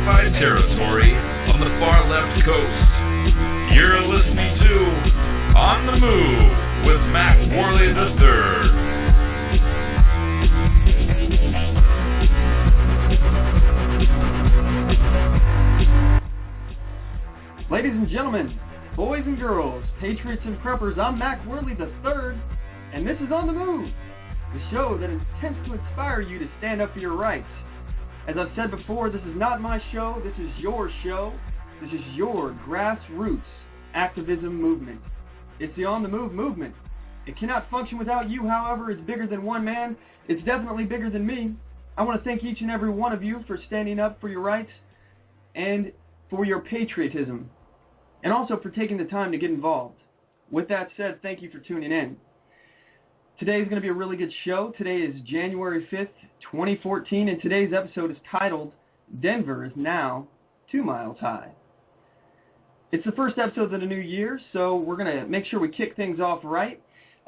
unoccupied territory on the far left coast. You're listening to On the Move with Mack, Worley III. Ladies and gentlemen, boys and girls, patriots and preppers, I'm Mack, Worley III, and this is On the Move, the show that attempts to inspire you to stand up for your rights. As I've said before, this is not my show, this is your show. This is your grassroots activism movement. It's the On the Move movement. It cannot function without you, however. It's bigger than one man. It's definitely bigger than me. I want to thank each and every one of you for standing up for your rights and for your patriotism, and also for taking the time to get involved. With that said, thank you for tuning in. Today is going to be a really good show. Today is January 5th, 2014, and today's episode is titled, Denver is Now 2 Miles High. It's the first episode of the new year, so we're going to make sure we kick things off right.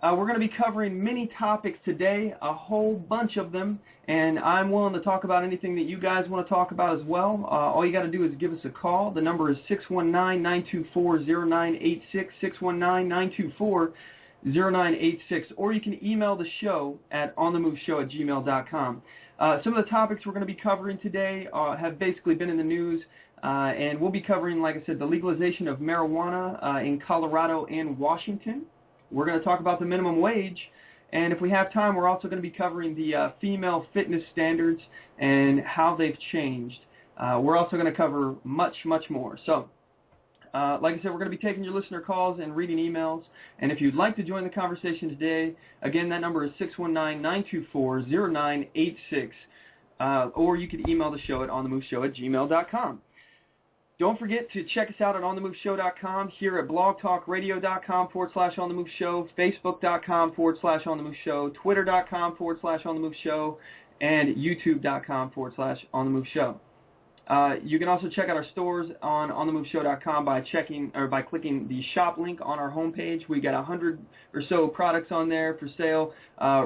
We're going to be covering many topics today, a whole bunch of them, and I'm willing to talk about anything that you guys want to talk about as well. All you got to do is give us a call. The number is 619-924-0986, 619-924-0986, or you can email the show at onthemoveshow@gmail.com. Some of the topics we're going to be covering today have basically been in the news, and we'll be covering, like I said, the legalization of marijuana in Colorado and Washington. We're going to talk about the minimum wage, and if we have time, we're also going to be covering the female fitness standards and how they've changed. We're also going to cover much, much more. So, like I said, we're going to be taking your listener calls and reading emails, and if you'd like to join the conversation today, again, that number is 619-924-0986, or you can email the show at onthemoveshow@gmail.com. Don't forget to check us out at onthemoveshow.com, here at blogtalkradio.com/onthemoveshow, facebook.com/onthemoveshow, twitter.com/onthemoveshow, and youtube.com/onthemoveshow. You can also check out our stores on onthemoveshow.com by clicking the shop link on our homepage. We got 100 or so products on there for sale,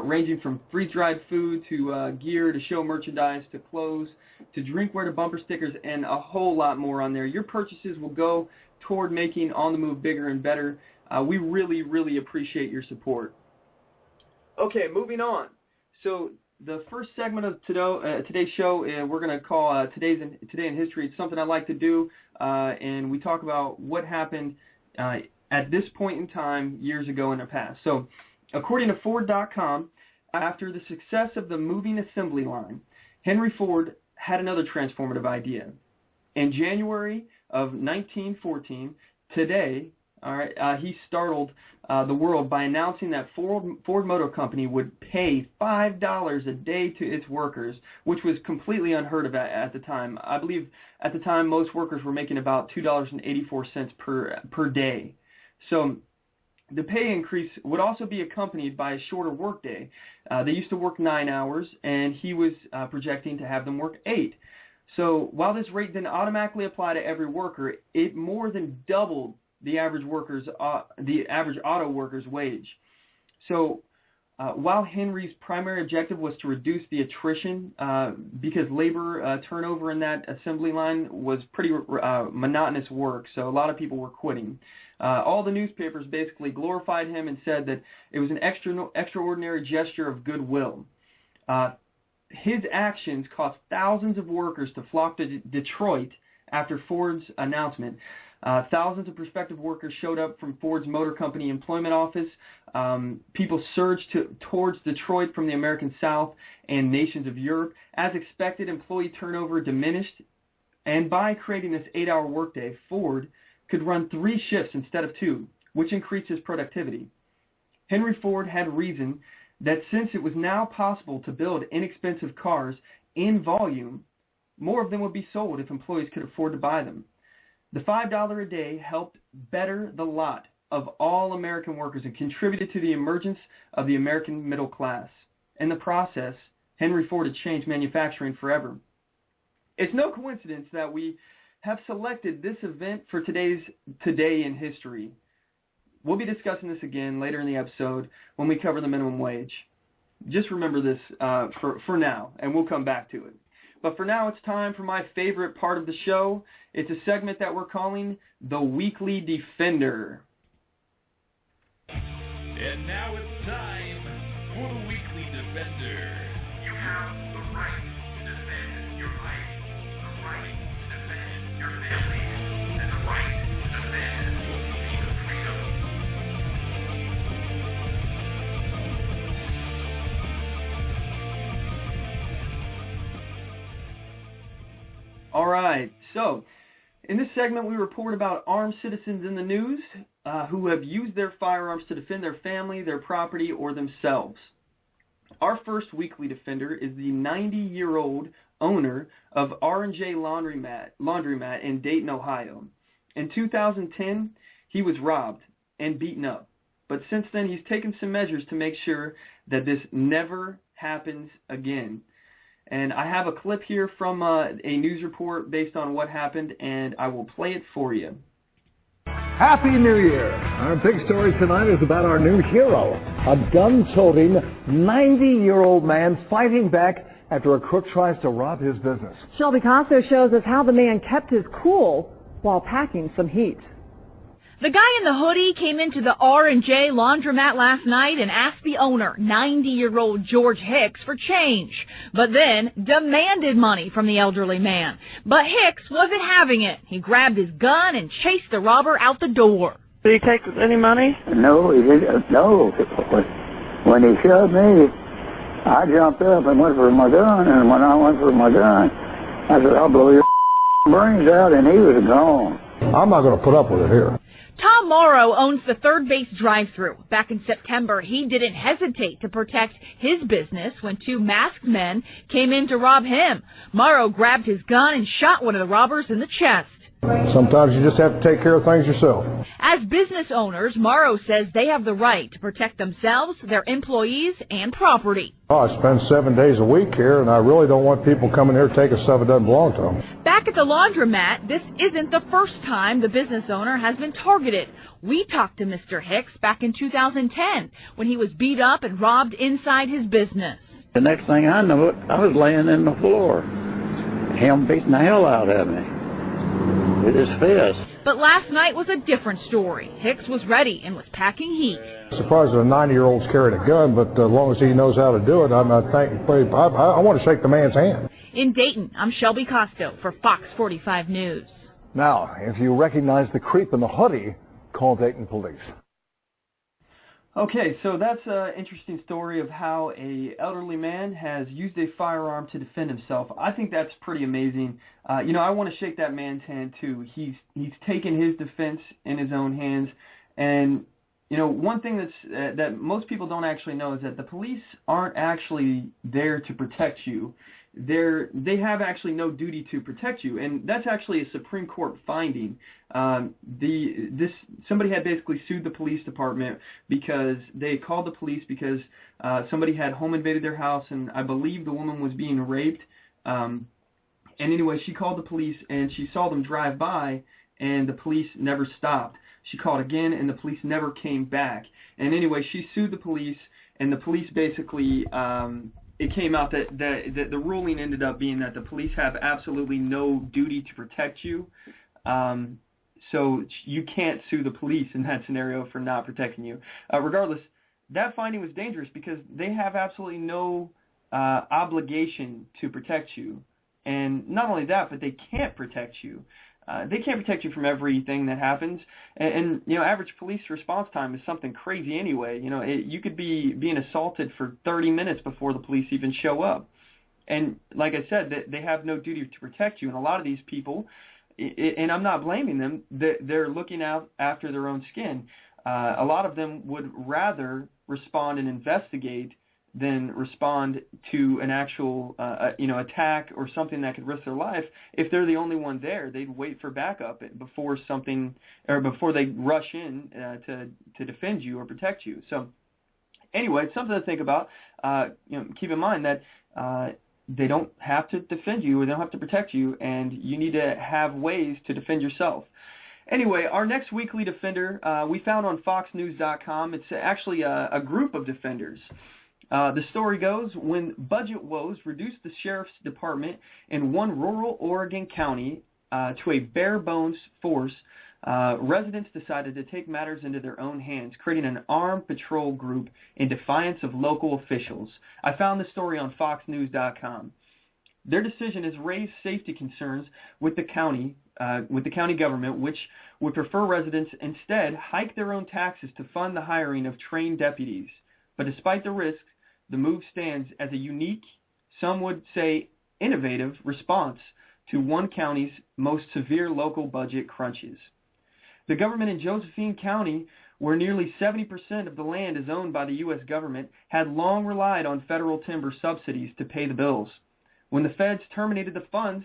ranging from freeze-dried food to gear to show merchandise to clothes to drinkware to bumper stickers and a whole lot more on there. Your purchases will go toward making On the Move bigger and better. We really, really appreciate your support. Okay, moving on. So the first segment of today's show, we're going to call Today in History. It's something I like to do, and we talk about what happened at this point in time years ago in the past. So according to Ford.com, after the success of the moving assembly line, Henry Ford had another transformative idea. In January of 1914, today, he startled the world by announcing that Ford Motor Company would pay $5 a day to its workers, which was completely unheard of at the time. I believe at the time most workers were making about $2.84 per day. So the pay increase would also be accompanied by a shorter workday. They used to work 9 hours, and he was projecting to have them work 8. So while this rate didn't automatically apply to every worker, it more than doubled the average auto worker's wage. So while Henry's primary objective was to reduce the attrition, because labor turnover in that assembly line was pretty monotonous work, so a lot of people were quitting. All the newspapers basically glorified him and said that it was an extraordinary gesture of goodwill. His actions caused thousands of workers to flock to Detroit after Ford's announcement. Thousands of prospective workers showed up from Ford's Motor Company employment office. People surged towards Detroit from the American South and nations of Europe. As expected, employee turnover diminished, and by creating this 8-hour workday, Ford could run 3 shifts instead of 2, which increased his productivity. Henry Ford had reasoned that since it was now possible to build inexpensive cars in volume, more of them would be sold if employees could afford to buy them. The $5 a day helped better the lot of all American workers and contributed to the emergence of the American middle class. In the process, Henry Ford had changed manufacturing forever. It's no coincidence that we have selected this event for today's Today in History. We'll be discussing this again later in the episode when we cover the minimum wage. Just remember this for now, and we'll come back to it. But for now, it's time for my favorite part of the show. It's a segment that we're calling The Weekly Defender. And now it's time for the Weekly Defender. You have the right to defend your life, the right to defend your family, and the right to defend your freedom. All right, so in this segment, we report about armed citizens in the news who have used their firearms to defend their family, their property, or themselves. Our first weekly defender is the 90-year-old owner of R&J Laundromat in Dayton, Ohio. In 2010, he was robbed and beaten up. But since then, he's taken some measures to make sure that this never happens again. And I have a clip here from a news report based on what happened, and I will play it for you. Happy New Year! Our big story tonight is about our new hero, a gun-toting 90-year-old man fighting back after a crook tries to rob his business. Shelby Costo shows us how the man kept his cool while packing some heat. The guy in the hoodie came into the R&J Laundromat last night and asked the owner, 90-year-old George Hicks, for change, but then demanded money from the elderly man. But Hicks wasn't having it. He grabbed his gun and chased the robber out the door. Did he take any money? No, he didn't. No. When he shoved me, I jumped up and went for my gun, and when I went for my gun, I said, I'll blow your brains out, and he was gone. I'm not going to put up with it here. Tom Morrow owns the Third Base drive-thru. Back in September, he didn't hesitate to protect his business when two masked men came in to rob him. Morrow grabbed his gun and shot one of the robbers in the chest. Sometimes you just have to take care of things yourself. As business owners, Morrow says they have the right to protect themselves, their employees, and property. I spend 7 days a week here, and I really don't want people coming here taking stuff that doesn't belong to them. Back at the laundromat, this isn't the first time the business owner has been targeted. We talked to Mr. Hicks back in 2010 when he was beat up and robbed inside his business. The next thing I know, I was laying in the floor, him beating the hell out of me with his fist. But last night was a different story. Hicks was ready and was packing heat. Surprised that a 90-year-old's carrying a gun, but as long as he knows how to do it, I want to shake the man's hand. In Dayton, I'm Shelby Costo for Fox 45 News. Now, if you recognize the creep in the hoodie, call Dayton Police. Okay, so that's an interesting story of how a elderly man has used a firearm to defend himself. I think that's pretty amazing. I want to shake that man's hand too. He's taken his defense in his own hands, and one thing that most people don't actually know is that the police aren't actually there to protect you. They have actually no duty to protect you, and that's actually a Supreme Court finding. Somebody had basically sued the police department because they called the police because somebody had home invaded their house, and I believe the woman was being raped. And anyway, she called the police, and she saw them drive by, and the police never stopped. She called again, and the police never came back. And anyway, she sued the police, and the police basically it came out that the ruling ended up being that the police have absolutely no duty to protect you. So you can't sue the police in that scenario for not protecting you. Regardless, that finding was dangerous because they have absolutely no obligation to protect you. And not only that, but they can't protect you. They can't protect you from everything that happens. And average police response time is something crazy anyway. You could be being assaulted for 30 minutes before the police even show up. And like I said, they have no duty to protect you. And a lot of these people, and I'm not blaming them, they're looking out after their own skin. A lot of them would rather respond and investigate than respond to an actual attack or something that could risk their life. If they're the only one there, they'd wait for backup before they rush in to defend you or protect you. So anyway, it's something to think about. Keep in mind that they don't have to defend you or they don't have to protect you, and you need to have ways to defend yourself. Anyway, our next weekly defender we found on FoxNews.com. It's actually a group of defenders. The story goes, when budget woes reduced the sheriff's department in one rural Oregon county to a bare-bones force, residents decided to take matters into their own hands, creating an armed patrol group in defiance of local officials. I found this story on FoxNews.com. Their decision has raised safety concerns with the county government, which would prefer residents instead hike their own taxes to fund the hiring of trained deputies. But despite the risks, the move stands as a unique, some would say innovative, response to one county's most severe local budget crunches. The government in Josephine County, where nearly 70% of the land is owned by the U.S. government, had long relied on federal timber subsidies to pay the bills. When the feds terminated the funds,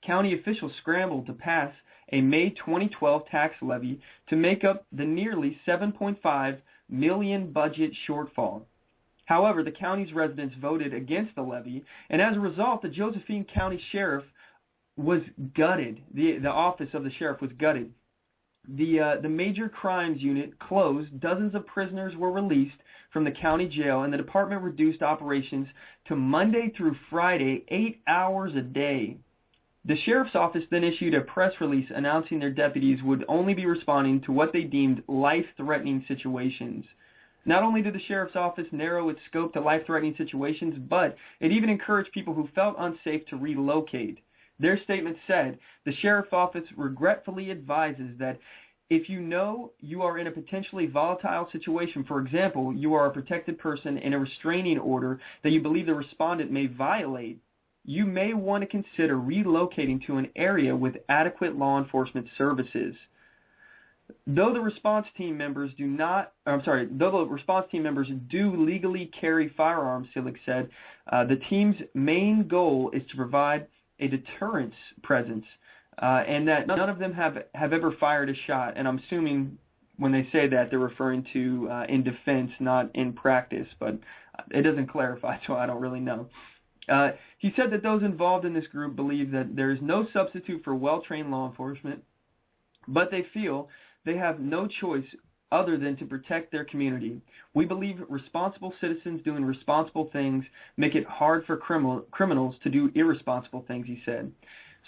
county officials scrambled to pass a May 2012 tax levy to make up the nearly $7.5 million budget shortfall. However, the county's residents voted against the levy, and as a result, the Josephine County Sheriff was gutted. The office of the sheriff was gutted. The major crimes unit closed, dozens of prisoners were released from the county jail, and the department reduced operations to Monday through Friday, 8 hours a day. The sheriff's office then issued a press release announcing their deputies would only be responding to what they deemed life-threatening situations. Not only did the sheriff's office narrow its scope to life-threatening situations, but it even encouraged people who felt unsafe to relocate. Their statement said, the sheriff's office regretfully advises that if you know you are in a potentially volatile situation, for example, you are a protected person in a restraining order that you believe the respondent may violate, you may want to consider relocating to an area with adequate law enforcement services. Though the response team members do legally carry firearms, Silic said, the team's main goal is to provide a deterrence presence, and that none of them have ever fired a shot. And I'm assuming when they say that, they're referring to in defense, not in practice, but it doesn't clarify, so I don't really know. He said that those involved in this group believe that there is no substitute for well-trained law enforcement, but they feel they have no choice other than to protect their community. We believe responsible citizens doing responsible things make it hard for criminals to do irresponsible things, he said.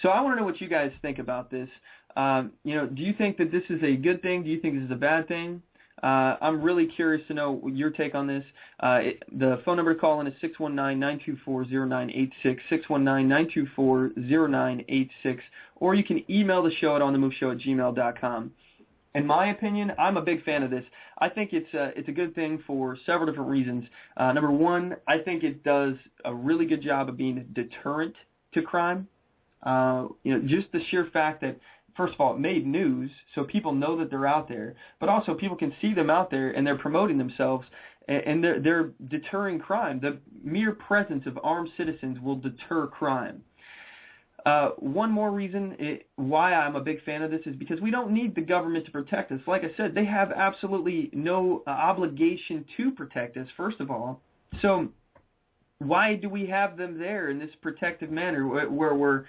So I want to know what you guys think about this. Do you think that this is a good thing? Do you think this is a bad thing? I'm really curious to know your take on this. The phone number to call in is 619-924-0986, 619-924-0986, or you can email the show at onthemoveshow@gmail.com. In my opinion, I'm a big fan of this. I think it's a good thing for several different reasons. Number one, I think it does a really good job of being a deterrent to crime. Just the sheer fact that, first of all, it made news, so people know that they're out there, but also people can see them out there and they're promoting themselves, and they're deterring crime. The mere presence of armed citizens will deter crime. One more reason why I'm a big fan of this is because we don't need the government to protect us. Like I said, they have absolutely no obligation to protect us, first of all. So why do we have them there in this protective manner where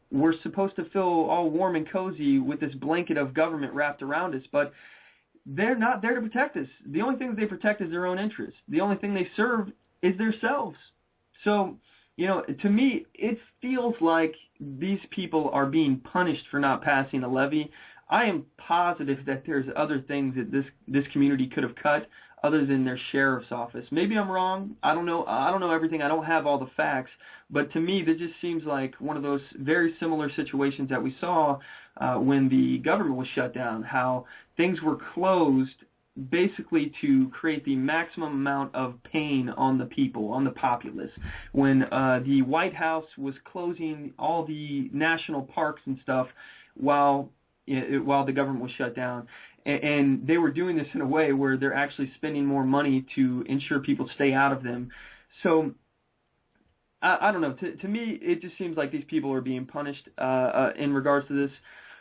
we're supposed to feel all warm and cozy with this blanket of government wrapped around us, but they're not there to protect us. The only thing that they protect is their own interests. The only thing they serve is themselves. So, to me, it feels like these people are being punished for not passing a levy. I am positive that there's other things that this community could have cut other than their sheriff's office. Maybe I'm wrong. I don't know everything. I don't have all the facts. But to me, this just seems like one of those very similar situations that we saw when the government was shut down, how things were closed basically to create the maximum amount of pain on the people, on the populace. When the White House was closing all the national parks and stuff while the government was shut down. And they were doing this in a way where they're actually spending more money to ensure people stay out of them. So I don't know. To me, it just seems like these people are being punished in regards to this.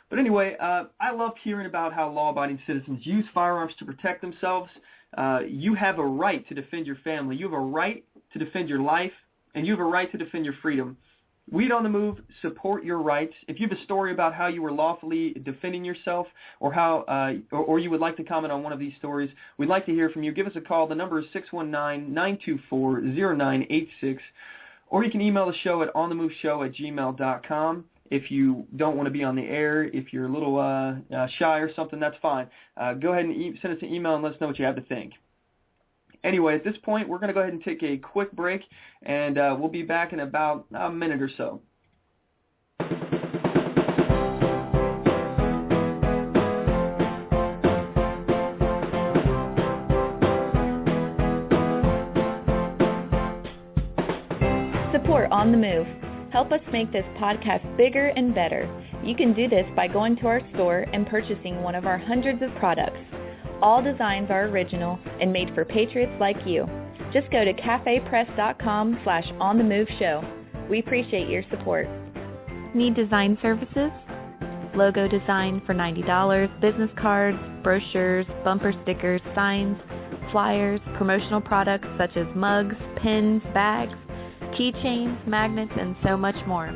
But anyway, I love hearing about how law-abiding citizens use firearms to protect themselves. You have a right to defend your family. You have a right to defend your life, and you have a right to defend your freedom. We at On the Move support your rights. If you have a story about how you were lawfully defending yourself, or how, or you would like to comment on one of these stories, we'd like to hear from you. Give us a call. The number is 619-924-0986, or you can email the show at onthemoveshow@gmail.com. If you don't want to be on the air, if you're a little shy or something, that's fine. Go ahead and send us an email and let us know what you have to think. Anyway, at this point, we're going to go ahead and take a quick break, and we'll be back in about a minute or so. Support On the Move. Help us make this podcast bigger and better. You can do this by going to our store and purchasing one of our hundreds of products. All designs are original and made for patriots like you. Just go to cafepress.com/onthemoveshow. We appreciate your support. Need design services? Logo design for $90, business cards, brochures, bumper stickers, signs, flyers, promotional products such as mugs, pins, bags, keychains, magnets, and so much more.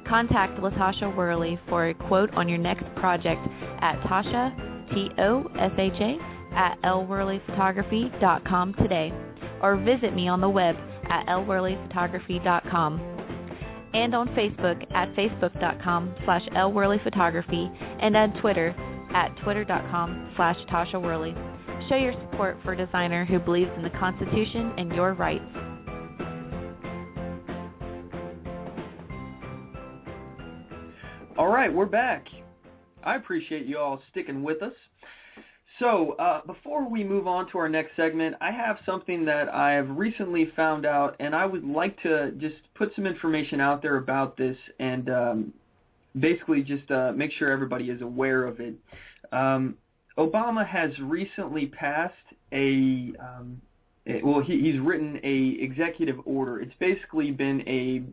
Contact LaTasha Worley for a quote on your next project at Tasha, Tosha, at lworleyphotography.com today, or visit me on the web at lworleyphotography.com, and on Facebook at facebook.com/lworleyphotography, and on Twitter at twitter.com/Tasha Worley. Show your support for a designer who believes in the Constitution and your rights. All right, we're back. I appreciate you all sticking with us. So before we move on to our next segment, I have something that I have recently found out, and I would like to just put some information out there about this, and basically just make sure everybody is aware of it. Obama has recently passed he's written a executive order. It's basically been a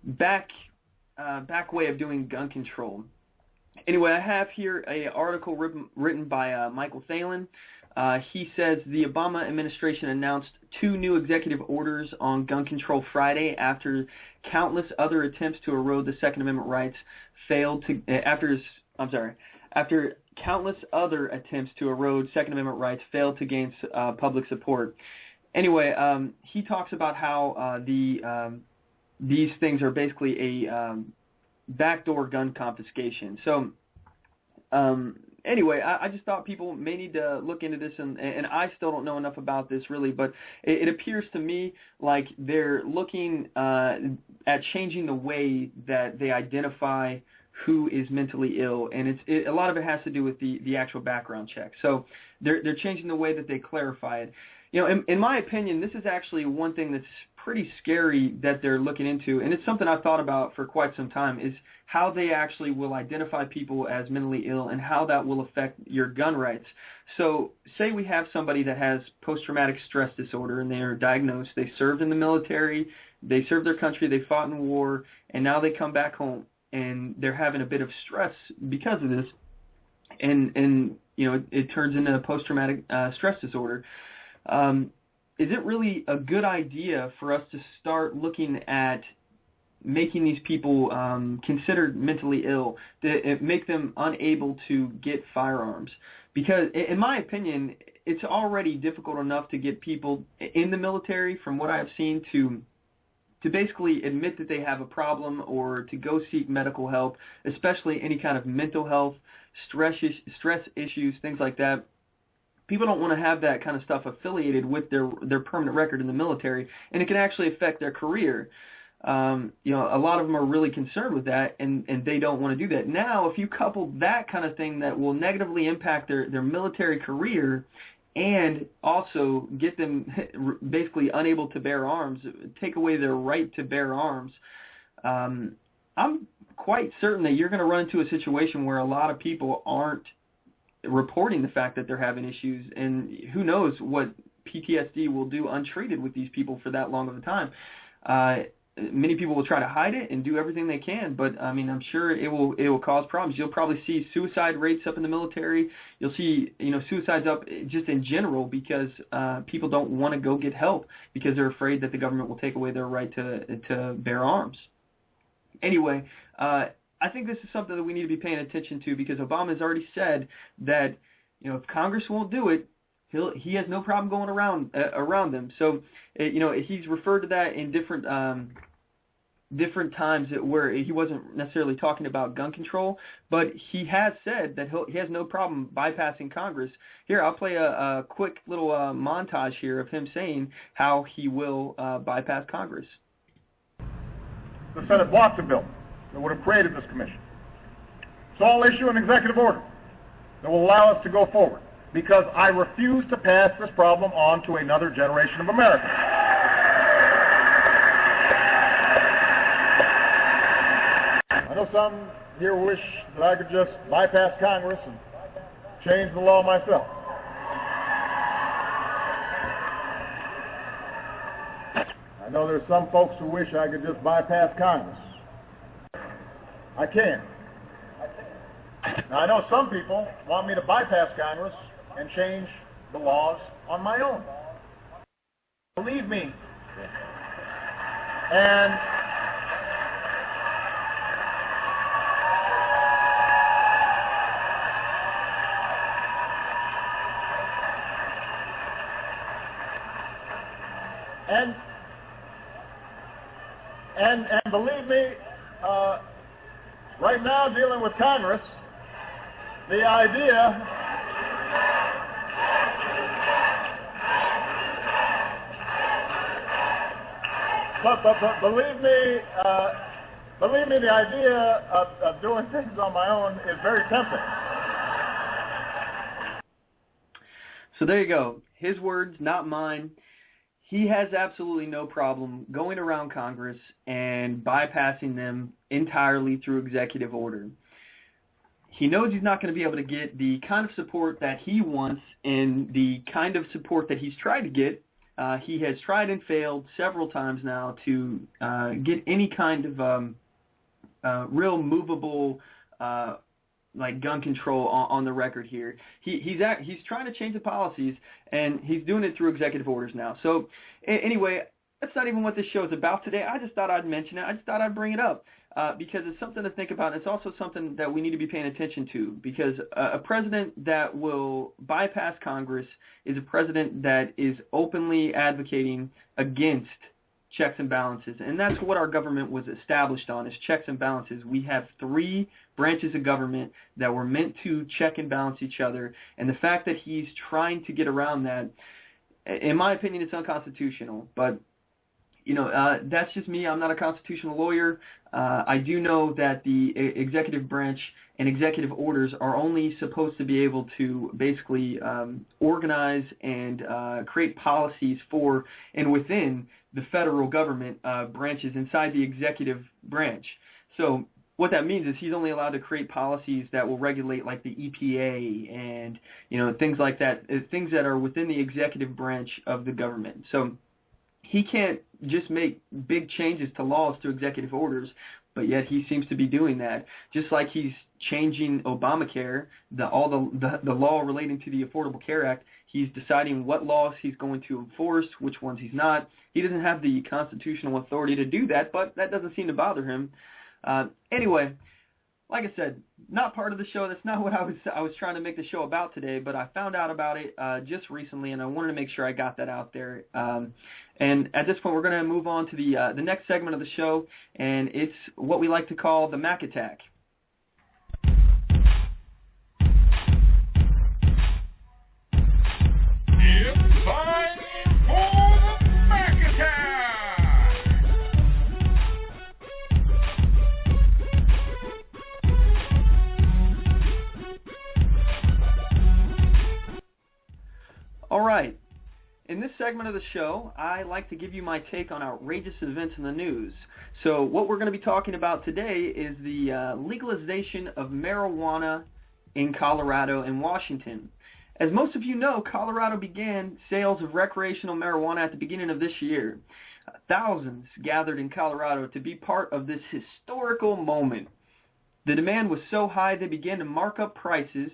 back way of doing gun control. Anyway, I have here an article written by Michael Thalen. He says the Obama administration announced 2 new executive orders on gun control Friday after countless other attempts to erode the Second Amendment rights failed to after countless other attempts to erode Second Amendment rights failed to gain public support. Anyway, he talks about how these things are basically a backdoor gun confiscation. So anyway, I just thought people may need to look into this, and I still don't know enough about this really, but it appears to me like they're looking at changing the way that they identify who is mentally ill, and a lot of it has to do with the actual background check. So they're changing the way that they clarify it. You know, in my opinion, this is actually one thing that's pretty scary that they're looking into, and it's something I've thought about for quite some time, is how they actually will identify people as mentally ill and how that will affect your gun rights. So say we have somebody that has post-traumatic stress disorder, and they are diagnosed, they served in the military, they served their country, they fought in war, and now they come back home, and they're having a bit of stress because of this, and you know, it turns into a post-traumatic stress disorder. Is it really a good idea for us to start looking at making these people considered mentally ill, to make them unable to get firearms? Because in my opinion, it's already difficult enough to get people in the military, from what I've seen, to basically admit that they have a problem or to go seek medical help, especially any kind of mental health, stress issues, things like that. People don't want to have that kind of stuff affiliated with their permanent record in the military, and it can actually affect their career. You know, a lot of them are really concerned with that, and they don't want to do that. Now, if you couple that kind of thing that will negatively impact their military career and also get them basically unable to bear arms, take away their right to bear arms, I'm quite certain that you're going to run into a situation where a lot of people aren't reporting the fact that they're having issues, and who knows what PTSD will do untreated with these people for that long of a time. Many people will try to hide it and do everything they can, but I mean, I'm sure it will cause problems. You'll probably see suicide rates up in the military. You'll see, you know, suicides up just in general because people don't want to go get help because they're afraid that the government will take away their right to bear arms. Anyway, I think this is something that we need to be paying attention to because Obama has already said that, if Congress won't do it, he has no problem going around them. So, he's referred to that in different times where he wasn't necessarily talking about gun control, but he has said that he has no problem bypassing Congress. Here, I'll play a quick little montage here of him saying how he will bypass Congress. The Senate blocked a bill that would have created this commission. So I'll issue an executive order that will allow us to go forward because I refuse to pass this problem on to another generation of Americans. I know some here wish that I could just bypass Congress and change the law myself. I know there's some folks who wish I could just bypass Congress. I can't. Now, I know some people want me to bypass Congress and change the laws on my own. Believe me. And believe me, right now dealing with Congress, the idea but believe me, the idea of doing things on my own is very tempting. So there you go. His words, not mine. He has absolutely no problem going around Congress and bypassing them entirely through executive order. He knows he's not going to be able to get the kind of support that he wants and the kind of support that he's tried to get. He has tried and failed several times now to get any kind of real movable like gun control on the record here. He's trying to change the policies, and he's doing it through executive orders now. So anyway, that's not even what this show is about today. I just thought I'd mention it. I just thought I'd bring it up because it's something to think about. It's also something that we need to be paying attention to because a president that will bypass Congress is a president that is openly advocating against checks and balances, and that's what our government was established on, is checks and balances. We have 3 branches of government that were meant to check and balance each other, and the fact that he's trying to get around that, in my opinion, it's unconstitutional. But that's just me. I'm not a constitutional lawyer. I do know that the executive branch and executive orders are only supposed to be able to basically organize and create policies for and within the federal government branches inside the executive branch. So what that means is he's only allowed to create policies that will regulate like the EPA and things like that, things that are within the executive branch of the government. So he can't just make big changes to laws through executive orders, but yet he seems to be doing that. Just like he's changing Obamacare, the law relating to the Affordable Care Act, he's deciding what laws he's going to enforce, which ones he's not. He doesn't have the constitutional authority to do that, but that doesn't seem to bother him. Anyway, like I said, not part of the show. That's not what I was trying to make the show about today, but I found out about it just recently, and I wanted to make sure I got that out there. And at this point, we're going to move on to the next segment of the show, and it's what we like to call the Mack attack. It's time for the Mack attack! All right. In this segment of the show, I like to give you my take on outrageous events in the news. So what we're going to be talking about today is the legalization of marijuana in Colorado and Washington. As most of you know, Colorado began sales of recreational marijuana at the beginning of this year. Thousands gathered in Colorado to be part of this historical moment. The demand was so high they began to mark up prices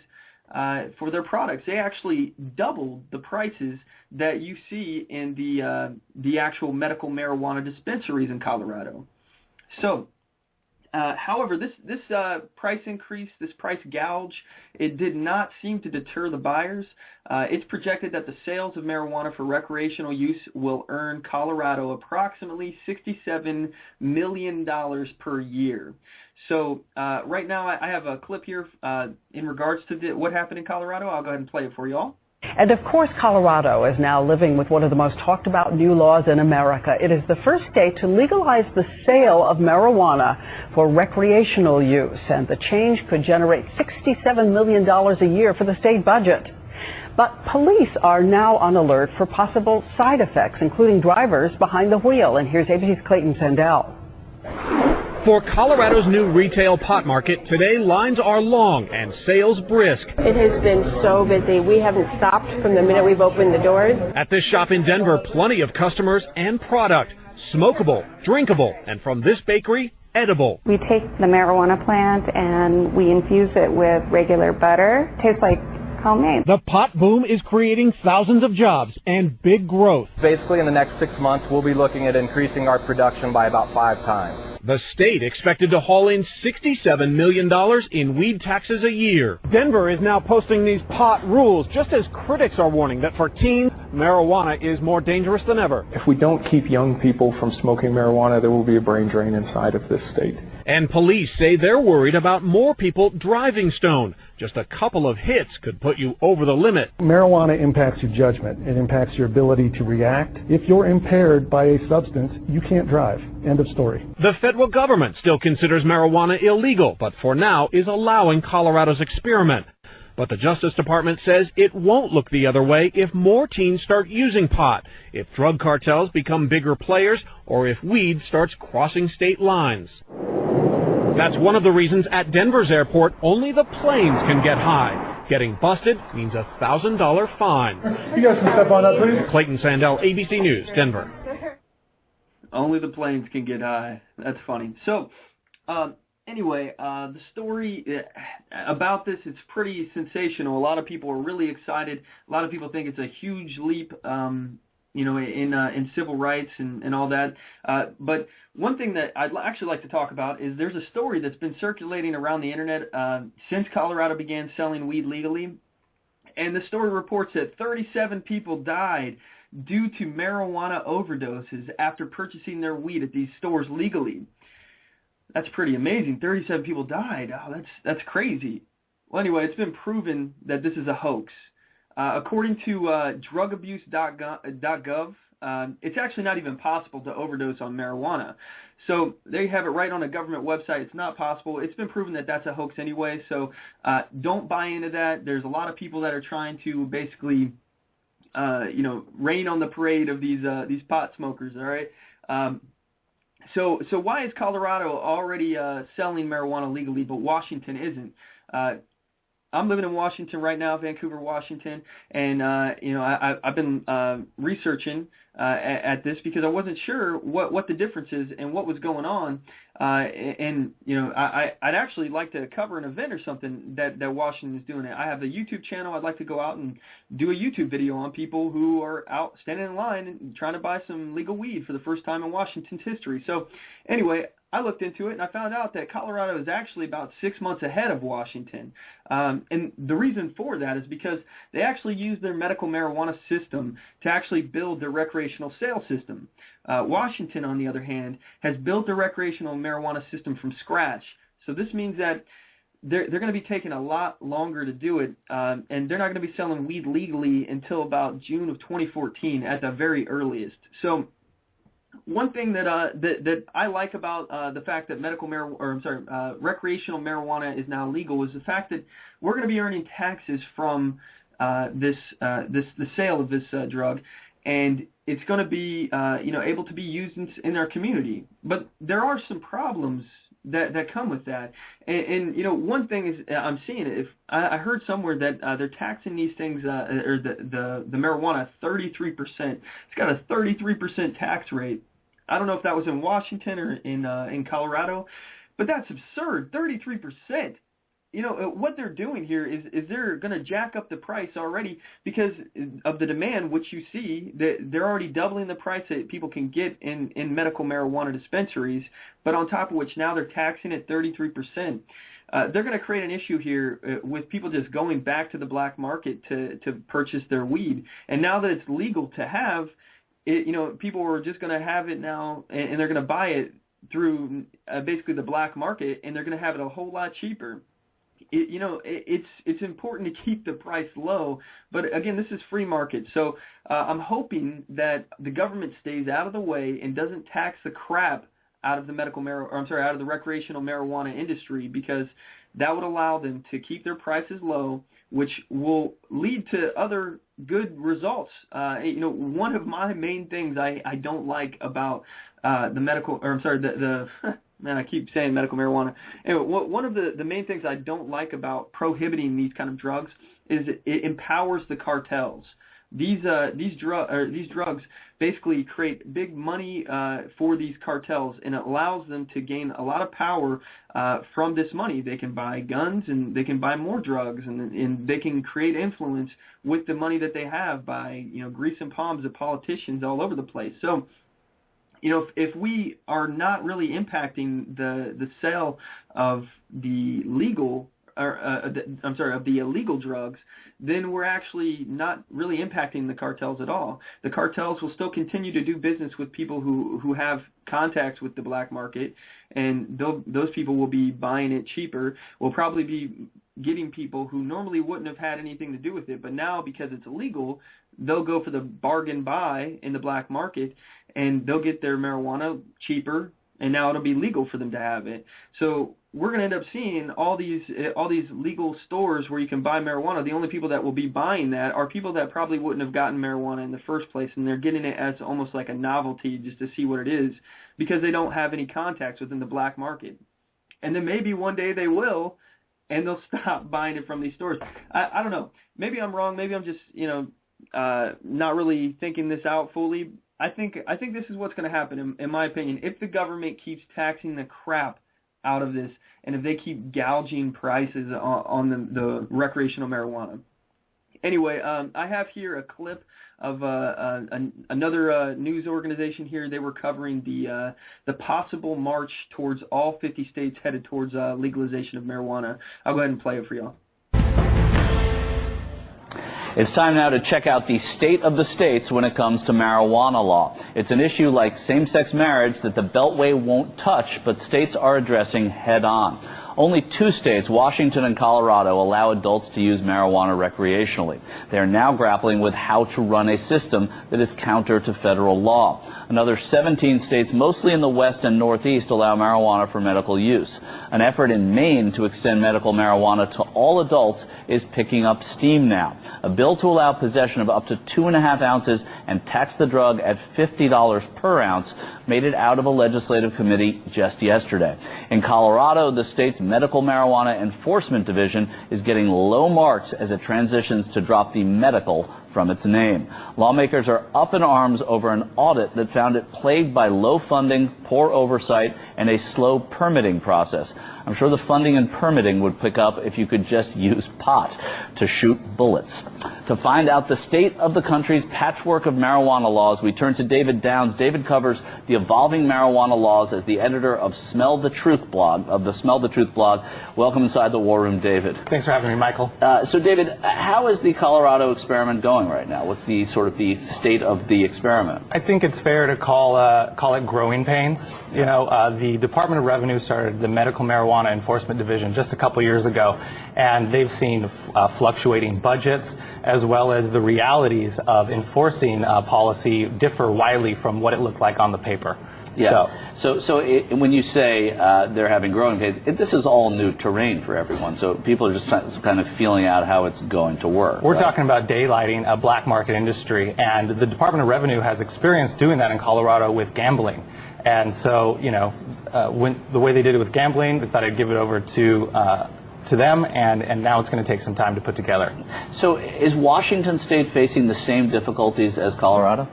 for their products. They actually doubled the prices that you see in the actual medical marijuana dispensaries in Colorado. So However, this price increase, this price gouge, it did not seem to deter the buyers. It's projected that the sales of marijuana for recreational use will earn Colorado approximately $67 million per year. So right now I have a clip here in regards to what happened in Colorado. I'll go ahead and play it for you all. And of course, Colorado is now living with one of the most talked about new laws in America. It is the first state to legalize the sale of marijuana for recreational use, and the change could generate $67 million a year for the state budget. But police are now on alert for possible side effects, including drivers behind the wheel. And here's ABC's Clayton Sandell. For Colorado's new retail pot market, today lines are long and sales brisk. It has been so busy. We haven't stopped from the minute we've opened the doors. At this shop in Denver, plenty of customers and product. Smokable, drinkable, and from this bakery, edible. We take the marijuana plant and we infuse it with regular butter. Tastes like homemade. The pot boom is creating thousands of jobs and big growth. Basically, in the next 6 months, we'll be looking at increasing our production by about 5 times. The state expected to haul in $67 million in weed taxes a year. Denver is now posting these pot rules, just as critics are warning that for teens, marijuana is more dangerous than ever. If we don't keep young people from smoking marijuana, there will be a brain drain inside of this state. And police say they're worried about more people driving stoned. Just a couple of hits could put you over the limit. Marijuana impacts your judgment. It impacts your ability to react. If you're impaired by a substance, you can't drive. End of story. The federal government still considers marijuana illegal, but for now is allowing Colorado's experiment. But the Justice Department says it won't look the other way if more teens start using pot, if drug cartels become bigger players, or if weed starts crossing state lines. That's one of the reasons at Denver's airport only the planes can get high. Getting busted means a $1,000 fine. You guys can step on up, please. Clayton Sandell, ABC News, Denver. Only the planes can get high. That's funny. So, anyway, the story about this, it's pretty sensational. A lot of people are really excited. A lot of people think it's a huge leap, in civil rights and all that. But one thing that I'd actually like to talk about is there's a story that's been circulating around the internet since Colorado began selling weed legally. And the story reports that 37 people died due to marijuana overdoses after purchasing their weed at these stores legally. That's pretty amazing. 37 people died. Oh, that's crazy. Well, anyway, it's been proven that this is a hoax. According to drugabuse.gov, it's actually not even possible to overdose on marijuana. So they have it right on a government website. It's not possible. It's been proven that that's a hoax anyway, so don't buy into that. There's a lot of people that are trying to basically, rain on the parade of these pot smokers, all right? So why is Colorado already selling marijuana legally, but Washington isn't? I'm living in Washington right now, Vancouver, Washington, and I've been researching at this because I wasn't sure what the difference is and what was going on, I'd actually like to cover an event or something that Washington is doing. I have a YouTube channel. I'd like to go out and do a YouTube video on people who are out standing in line and trying to buy some legal weed for the first time in Washington's history. So anyway, I looked into it and I found out that Colorado is actually about 6 months ahead of Washington. And the reason for that is because they actually use their medical marijuana system to actually build their recreational sales system. Washington, on the other hand, has built their recreational marijuana system from scratch. So this means that they're going to be taking a lot longer to do it, and they're not going to be selling weed legally until about June of 2014 at the very earliest. So one thing that I like about the fact that recreational marijuana is now legal is the fact that we're going to be earning taxes from the sale of this drug, and it's going to be able to be used in our community. But there are some problems that come with that, and one thing is I'm seeing it. If I heard somewhere that they're taxing these things or the marijuana 33%. It's got a 33% tax rate. I don't know if that was in Washington or in Colorado, but that's absurd. 33%. what they're doing here is they're going to jack up the price already because of the demand, which you see that they're already doubling the price that people can get in medical marijuana dispensaries, but on top of which now they're taxing it 33%. They're going to create an issue here with people just going back to the black market to purchase their weed. And now that it's legal to have it, people are just going to have it now, and they're going to buy it through basically the black market, and they're going to have it a whole lot cheaper. It's important to keep the price low, but again, this is free market. So I'm hoping that the government stays out of the way and doesn't tax the crap out of the out of the recreational marijuana industry, because that would allow them to keep their prices low, which will lead to other good results. One of my main things I don't like about man, I keep saying medical marijuana. Anyway, one of the main things I don't like about prohibiting these kind of drugs is it empowers the cartels. These drugs basically create big money for these cartels, and it allows them to gain a lot of power from this money. They can buy guns, and they can buy more drugs, and they can create influence with the money that they have by greasing palms of politicians all over the place. So, if we are not really impacting the sale of the legal of the illegal drugs, then we're actually not really impacting the cartels at all. The cartels will still continue to do business with people who have contacts with the black market, and those people will be buying it cheaper. We'll probably be getting people who normally wouldn't have had anything to do with it, but now because it's illegal, they'll go for the bargain buy in the black market, and they'll get their marijuana cheaper, and now it'll be legal for them to have it. So we're going to end up seeing all these legal stores where you can buy marijuana. The only people that will be buying that are people that probably wouldn't have gotten marijuana in the first place, and they're getting it as almost like a novelty just to see what it is because they don't have any contacts within the black market. And then maybe one day they will, and they'll stop buying it from these stores. I don't know. Maybe I'm wrong. Maybe I'm just, not really thinking this out fully. I think this is what's going to happen, in my opinion. If the government keeps taxing the crap out of this, and if they keep gouging prices on the recreational marijuana. Anyway, I have here a clip of another news organization here. They were covering the possible march towards all 50 states headed towards legalization of marijuana. I'll go ahead and play it for y'all. It's time now to check out the state of the states when it comes to marijuana law. It's an issue like same-sex marriage that the Beltway won't touch, but states are addressing head-on. Only 2 states, Washington and Colorado, allow adults to use marijuana recreationally. They are now grappling with how to run a system that is counter to federal law. Another 17 states, mostly in the West and Northeast, allow marijuana for medical use. An effort in Maine to extend medical marijuana to all adults is picking up steam now. A bill to allow possession of up to 2.5 ounces and tax the drug at $50 per ounce made it out of a legislative committee just yesterday. In Colorado, the state's Medical Marijuana Enforcement Division is getting low marks as it transitions to drop the medical from its name. Lawmakers are up in arms over an audit that found it plagued by low funding, poor oversight, and a slow permitting process. I'm sure the funding and permitting would pick up if you could just use pot to shoot bullets. To find out the state of the country's patchwork of marijuana laws, we turn to David Downs. David covers the evolving marijuana laws as the editor of the Smell the Truth blog. Welcome inside the War Room, David. Thanks for having me, Michael. So, David, how is the Colorado experiment going right now? What's the state of the experiment? I think it's fair to call it growing pains. The Department of Revenue started the Medical Marijuana Enforcement Division just a couple years ago, and they've seen fluctuating budgets as well as the realities of enforcing policy differ widely from what it looked like on the paper. Yeah. So when you say they're having growing pains, this is all new terrain for everyone. So people are just kind of feeling out how it's going to work. We're talking about daylighting a black market industry, and the Department of Revenue has experience doing that in Colorado with gambling. And so, when the way they did it with gambling, we thought I'd give it over to them, and now it's going to take some time to put together. So is Washington State facing the same difficulties as Colorado?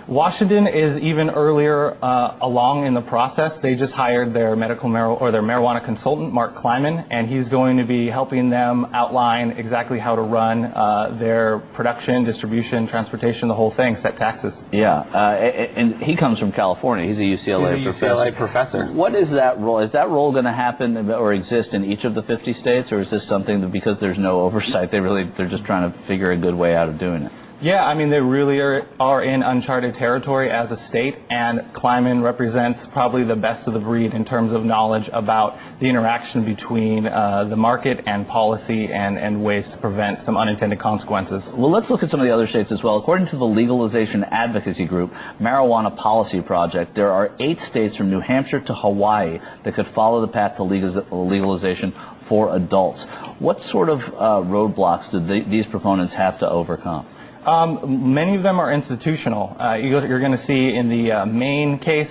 Washington is even earlier along in the process. They just hired their their marijuana consultant, Mark Kleiman, and he's going to be helping them outline exactly how to run their production, distribution, transportation, the whole thing, set taxes. Yeah, and he comes from California. He's a UCLA professor. What is that role? Is that role going to happen or exist in each of the 50 states, or is this something that because there's no oversight, they're just trying to figure a good way out of doing it? Yeah, I mean, they really are in uncharted territory as a state, and Kleiman represents probably the best of the breed in terms of knowledge about the interaction between the market and policy and ways to prevent some unintended consequences. Well, let's look at some of the other states as well. According to the legalization advocacy group, Marijuana Policy Project, there are 8 states from New Hampshire to Hawaii that could follow the path to legalization for adults. What sort of roadblocks do these proponents have to overcome? Many of them are institutional. You're going to see in the Maine case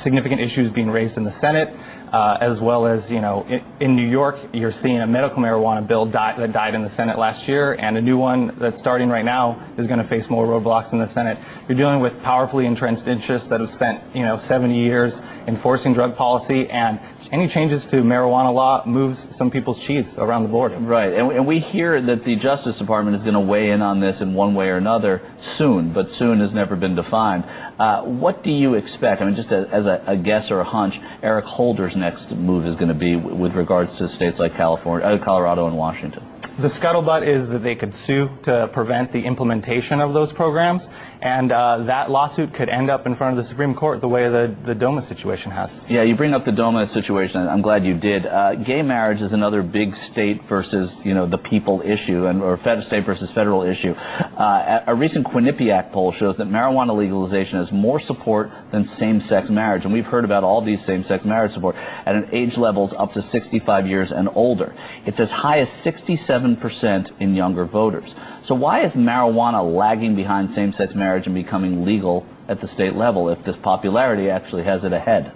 significant issues being raised in the Senate, as well as, in New York, you're seeing a medical marijuana bill that died in the Senate last year, and a new one that's starting right now is going to face more roadblocks in the Senate. You're dealing with powerfully entrenched interests that have spent, 70 years enforcing drug policy, and any changes to marijuana law moves some people's cheese around the board. Right, and we hear that the Justice Department is going to weigh in on this in one way or another soon, but soon has never been defined. What do you expect? I mean, just as a guess or a hunch, Eric Holder's next move is going to be with regards to states like Colorado and Washington. The scuttlebutt is that they could sue to prevent the implementation of those programs, and that lawsuit could end up in front of the Supreme Court the way the DOMA situation has. Yeah, you bring up the DOMA situation. I'm glad you did. Gay marriage is another big state versus, the people issue, or state versus federal issue. A recent Quinnipiac poll shows that marijuana legalization has more support than same-sex marriage, and we've heard about all these same-sex marriage support at an age levels up to 65 years and older. It's as high as 67% in younger voters. So why is marijuana lagging behind same-sex marriage and becoming legal at the state level if this popularity actually has it ahead?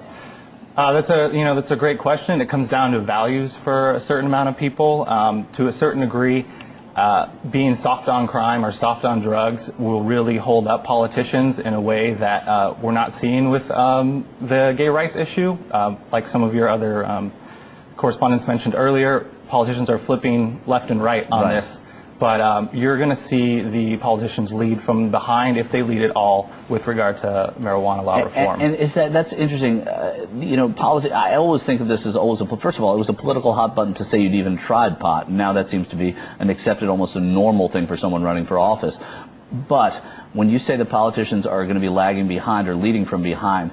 That's a great question. It comes down to values for a certain amount of people. To a certain degree, being soft on crime or soft on drugs will really hold up politicians in a way that we're not seeing with the gay rights issue. Like some of your other correspondents mentioned earlier, politicians are flipping left and right on this. But you're going to see the politicians lead from behind, if they lead at all, with regard to marijuana law reform. And that's interesting. I always think of this as first of all, it was a political hot button to say you'd even tried pot. And now that seems to be an accepted, almost a normal thing for someone running for office. But when you say the politicians are going to be lagging behind or leading from behind,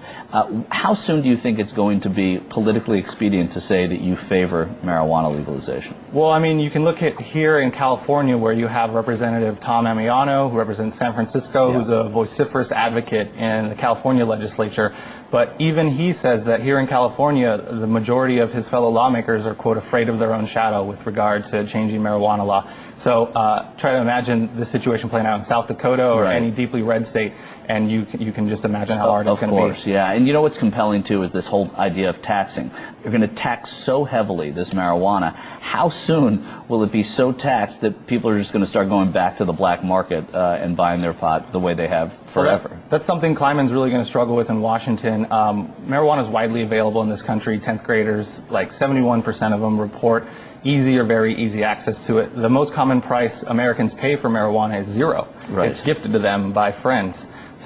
how soon do you think it's going to be politically expedient to say that you favor marijuana legalization? Well, I mean, you can look at here in California where you have Representative Tom Amiano, who represents San Francisco, who's a vociferous advocate in the California legislature. But even he says that here in California, the majority of his fellow lawmakers are, quote, afraid of their own shadow with regard to changing marijuana law. So try to imagine the situation playing out in South Dakota or any deeply red state, and you can just imagine how hard it's going to be. Of course, yeah. And what's compelling, too, is this whole idea of taxing. You're going to tax so heavily this marijuana. How soon will it be so taxed that people are just going to start going back to the black market and buying their pot the way they have forever? Well, that's something Kleiman's really going to struggle with in Washington. Marijuana is widely available in this country. 10th graders, like 71% of them, report easy or very easy access to it. The most common price Americans pay for marijuana is $0. Right. It's gifted to them by friends.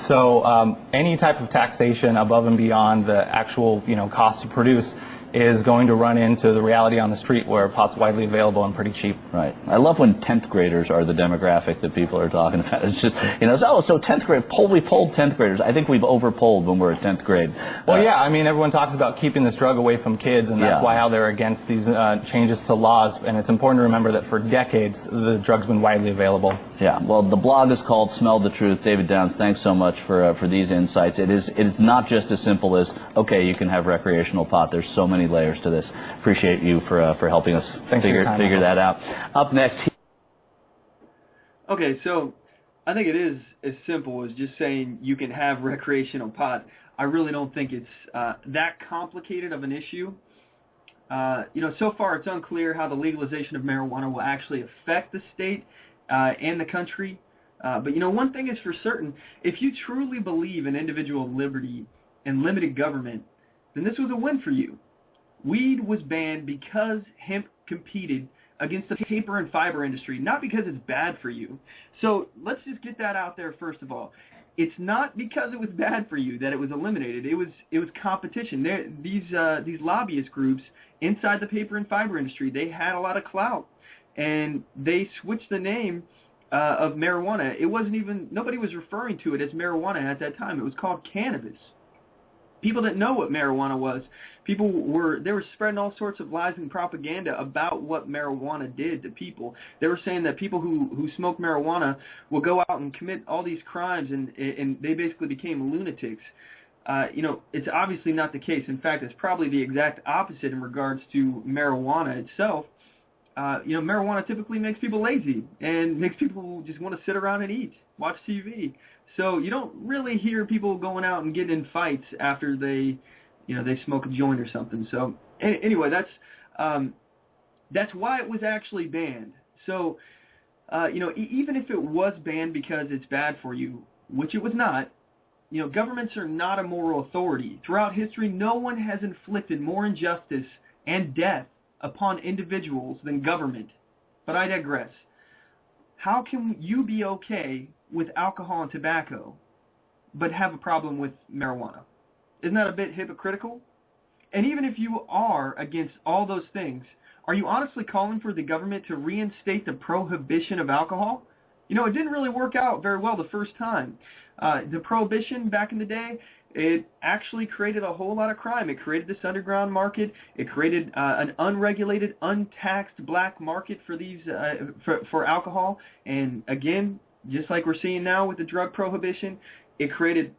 So any type of taxation above and beyond the actual cost to produce is going to run into the reality on the street where pot's widely available and pretty cheap. Right. I love when 10th graders are the demographic that people are talking about. It's just, so 10th grade, we polled 10th graders. I think we've overpolled when we're at 10th grade. Well, yeah, I mean, everyone talks about keeping this drug away from kids, and that's why they're against these changes to laws. And it's important to remember that for decades, the drug's been widely available. Yeah. Well, the blog is called Smell the Truth. David Downs, thanks so much for these insights. It is not just as simple as, okay, you can have recreational pot. There's so many layers to this. Appreciate you for helping us figure that out. Up next. Okay, so I think it is as simple as just saying you can have recreational pot. I really don't think it's that complicated of an issue. So far it's unclear how the legalization of marijuana will actually affect the state and the country. But, one thing is for certain, if you truly believe in individual liberty and limited government, then this was a win for you. Weed was banned because hemp competed against the paper and fiber industry, not because it's bad for you. So let's just get that out there first of all. It's not because it was bad for you that it was eliminated. It was competition. These lobbyist groups inside the paper and fiber industry, they had a lot of clout, and they switched the name of marijuana. It wasn't even, nobody was referring to it as marijuana at that time. It was called cannabis. People didn't know what marijuana was. They were spreading all sorts of lies and propaganda about what marijuana did to people. They were saying that people who smoke marijuana will go out and commit all these crimes, and they basically became lunatics. It's obviously not the case. In fact, it's probably the exact opposite in regards to marijuana itself. Marijuana typically makes people lazy and makes people just want to sit around and eat, watch TV. So you don't really hear people going out and getting in fights after they smoke a joint or something. So anyway, that's why it was actually banned. So, even if it was banned because it's bad for you, which it was not, governments are not a moral authority. Throughout history, no one has inflicted more injustice and death upon individuals than government. But I digress. How can you be okay with alcohol and tobacco, but have a problem with marijuana? Isn't that a bit hypocritical? And even if you are against all those things, are you honestly calling for the government to reinstate the prohibition of alcohol? It didn't really work out very well the first time. The prohibition back in the day, it actually created a whole lot of crime. It created this underground market. It created an unregulated, untaxed black market for these for alcohol. And again, just like we're seeing now with the drug prohibition, it created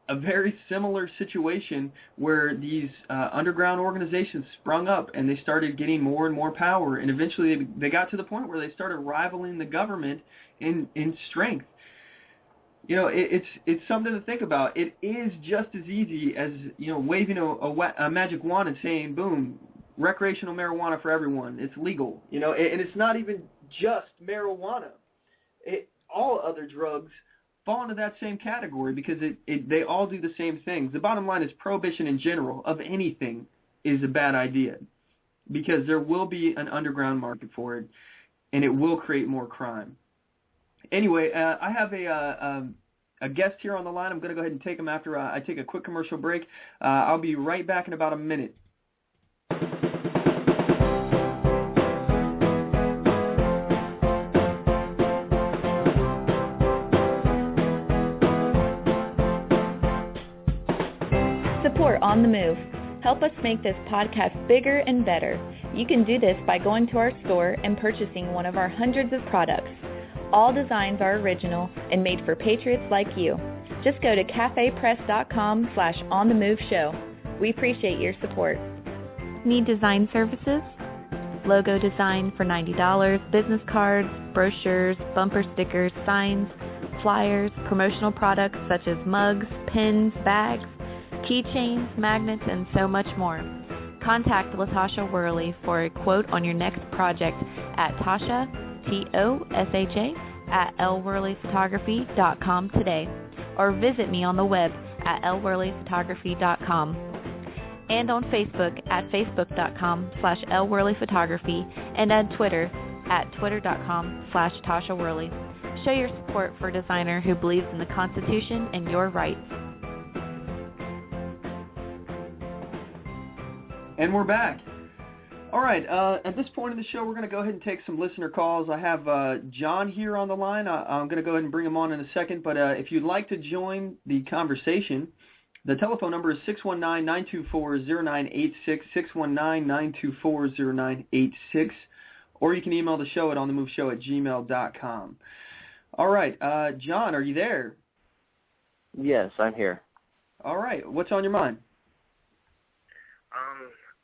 a very similar situation where these underground organizations sprung up and they started getting more and more power, and eventually they got to the point where they started rivaling the government in strength. It's something to think about. It is just as easy as waving a magic wand and saying, boom, recreational marijuana for everyone. It's legal. And it's not even just marijuana. All other drugs fall into that same category because they all do the same things. The bottom line is prohibition in general of anything is a bad idea because there will be an underground market for it, and it will create more crime. Anyway, I have a guest here on the line. I'm going to go ahead and take him after I take a quick commercial break. I'll be right back in about a minute. Support On The Move. Help us make this podcast bigger and better. You can do this by going to our store and purchasing one of our hundreds of products. All designs are original and made for patriots like you. Just go to cafepress.com/onthemoveshow. We appreciate your support. Need design services? Logo design for $90, business cards, brochures, bumper stickers, signs, flyers, promotional products such as mugs, pins, bags, keychains, magnets, and so much more. Contact LaTasha Worley for a quote on your next project at Tasha, Tosha, at lworleyphotography.com today, or visit me on the web at lworleyphotography.com, and on Facebook at facebook.com/lworleyphotography, and on Twitter at twitter.com/Tasha Worley. Show your support for a designer who believes in the Constitution and your rights. And we're back. All right, at this point in the show, we're going to go ahead and take some listener calls. I have John here on the line. I'm going to go ahead and bring him on in a second, but if you'd like to join the conversation, the telephone number is 619-924-0986, 619-924-0986, or you can email the show at onthemoveshow@gmail.com. All right, John, are you there? Yes, I'm here. All right, what's on your mind?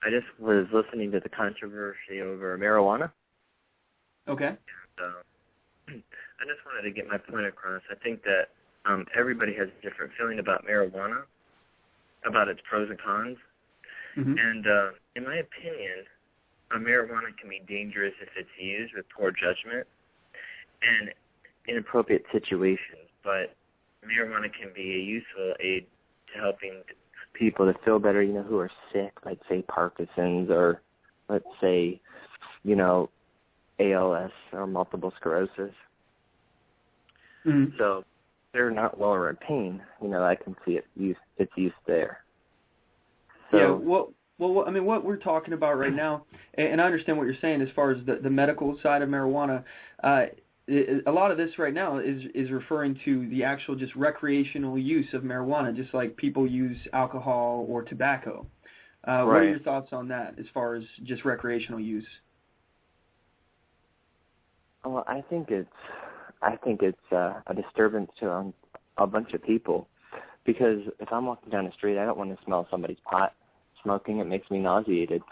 I just was listening to the controversy over marijuana. Okay. And, I just wanted to get my point across. I think that everybody has a different feeling about marijuana, about its pros and cons. Mm-hmm. And in my opinion, marijuana can be dangerous if it's used with poor judgment. And inappropriate situations, but marijuana can be a useful aid to helping people to feel better, who are sick, like, say, Parkinson's, or, let's say, ALS or multiple sclerosis. Mm-hmm. So they're not lower in pain. I can see its use there. So, yeah, well, I mean, what we're talking about right now, and I understand what you're saying as far as the medical side of marijuana, a lot of this right now is referring to the actual just recreational use of marijuana, just like people use alcohol or tobacco. Right. What are your thoughts on that as far as just recreational use? Well, I think it's a disturbance to a bunch of people, because if I'm walking down the street, I don't want to smell somebody's pot smoking. It makes me nauseated.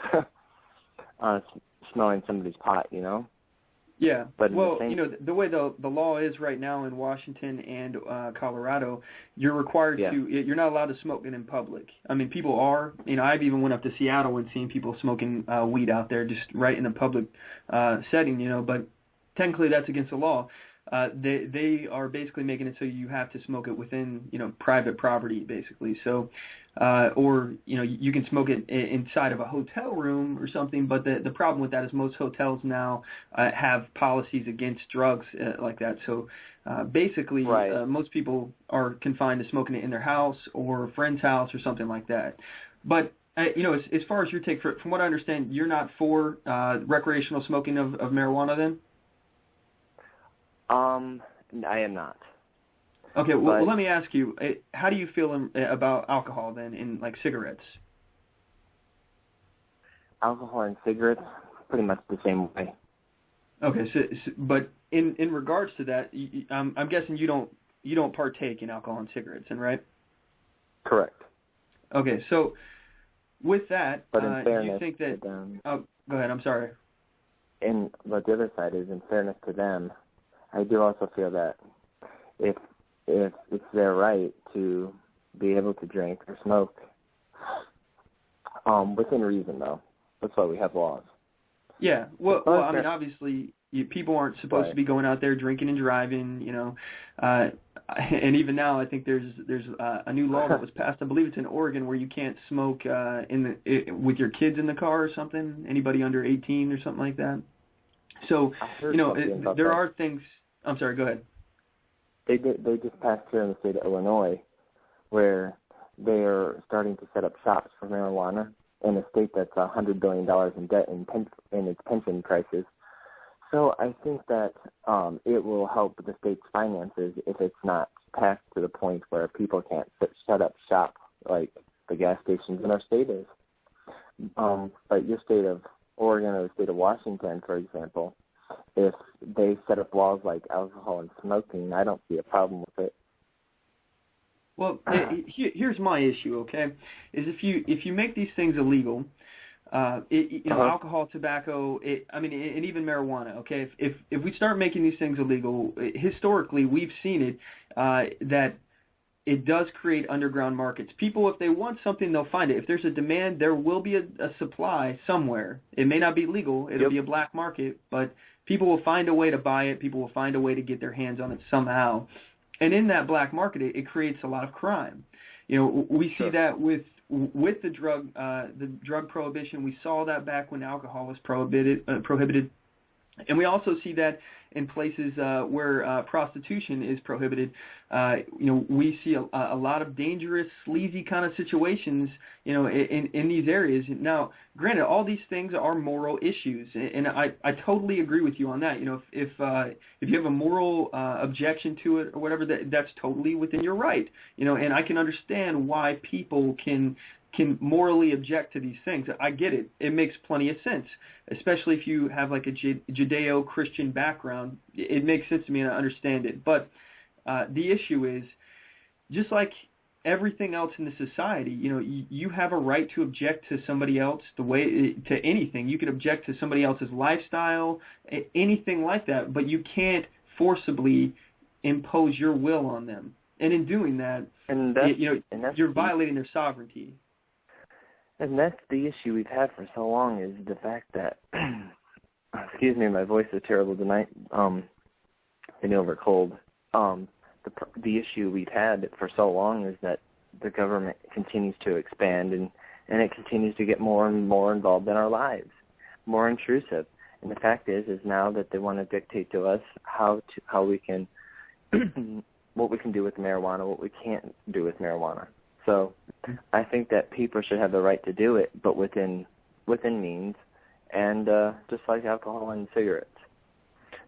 Smelling somebody's pot, Yeah. But well, the way the law is right now in Washington and Colorado, you're required to. You're not allowed to smoke it in public. I mean, people are. I've even went up to Seattle and seen people smoking weed out there, just right in a public setting. But technically, that's against the law. They are basically making it so you have to smoke it within private property, basically. So, or you can smoke it inside of a hotel room or something. But the problem with that is most hotels now have policies against drugs like that. So basically, most people are confined to smoking it in their house or a friend's house or something like that. But as far as your take, from what I understand, you're not for recreational smoking of marijuana, then? I am not. Okay, well, let me ask you, how do you feel about alcohol then in like cigarettes? Alcohol and cigarettes, pretty much the same way. Okay, so but in regards to that, I'm guessing you don't partake in alcohol and cigarettes, then, right? Correct. Okay, so with that, but in fairness, you think that? Oh, go ahead. I'm sorry. But the other side is, in fairness to them, I do also feel that if it's their right to be able to drink or smoke, within reason, though. That's why we have laws. Yeah. Well, I mean, obviously, people aren't supposed to be going out there drinking and driving, and even now, I think there's a new law that was passed. I believe it's in Oregon, where you can't smoke with your kids in the car or something. Anybody under 18 or something like that. So, there are things. I'm sorry. Go ahead. They just passed here in the state of Illinois, where they are starting to set up shops for marijuana in a state that's $100 billion in debt in its pension crisis. So I think that it will help the state's finances if it's not passed to the point where people can't set up shop like the gas stations in our state is. But your state of Oregon or the state of Washington, for example, if they set up laws like alcohol and smoking, I don't see a problem with it. Well, here's my issue, okay? Is if you make these things illegal, alcohol, tobacco, and even marijuana, okay? If we start making these things illegal, historically we've seen it that it does create underground markets. People, if they want something, they'll find it. If there's a demand, there will be a supply somewhere. It may not be legal. It'll be a black market, but people will find a way to buy it. People will find a way to get their hands on it somehow. And in that black market, it creates a lot of crime. We see that with the drug prohibition. We saw that back when alcohol was prohibited. And we also see that in places where prostitution is prohibited. We see a lot of dangerous, sleazy kind of situations, in these areas. Now, granted, all these things are moral issues, and I totally agree with you on that. If you have a moral objection to it or whatever, that's totally within your right. And I can understand why people can morally object to these things. I get it. It makes plenty of sense, especially if you have like a Judeo-Christian background. It makes sense to me and I understand it. But the issue is, just like everything else in the society, you have a right to object to somebody else to anything. You can object to somebody else's lifestyle, anything like that, but you can't forcibly impose your will on them. And in doing that, you're violating their sovereignty. And that's the issue we've had for so long, is the fact that, excuse me, my voice is terrible tonight. over cold. The issue we've had for so long is that the government continues to expand and it continues to get more and more involved in our lives, more intrusive. And the fact is now that they want to dictate to us how we can, what we can do with marijuana, what we can't do with marijuana. So I think that people should have the right to do it, but within means, and just like alcohol and cigarettes.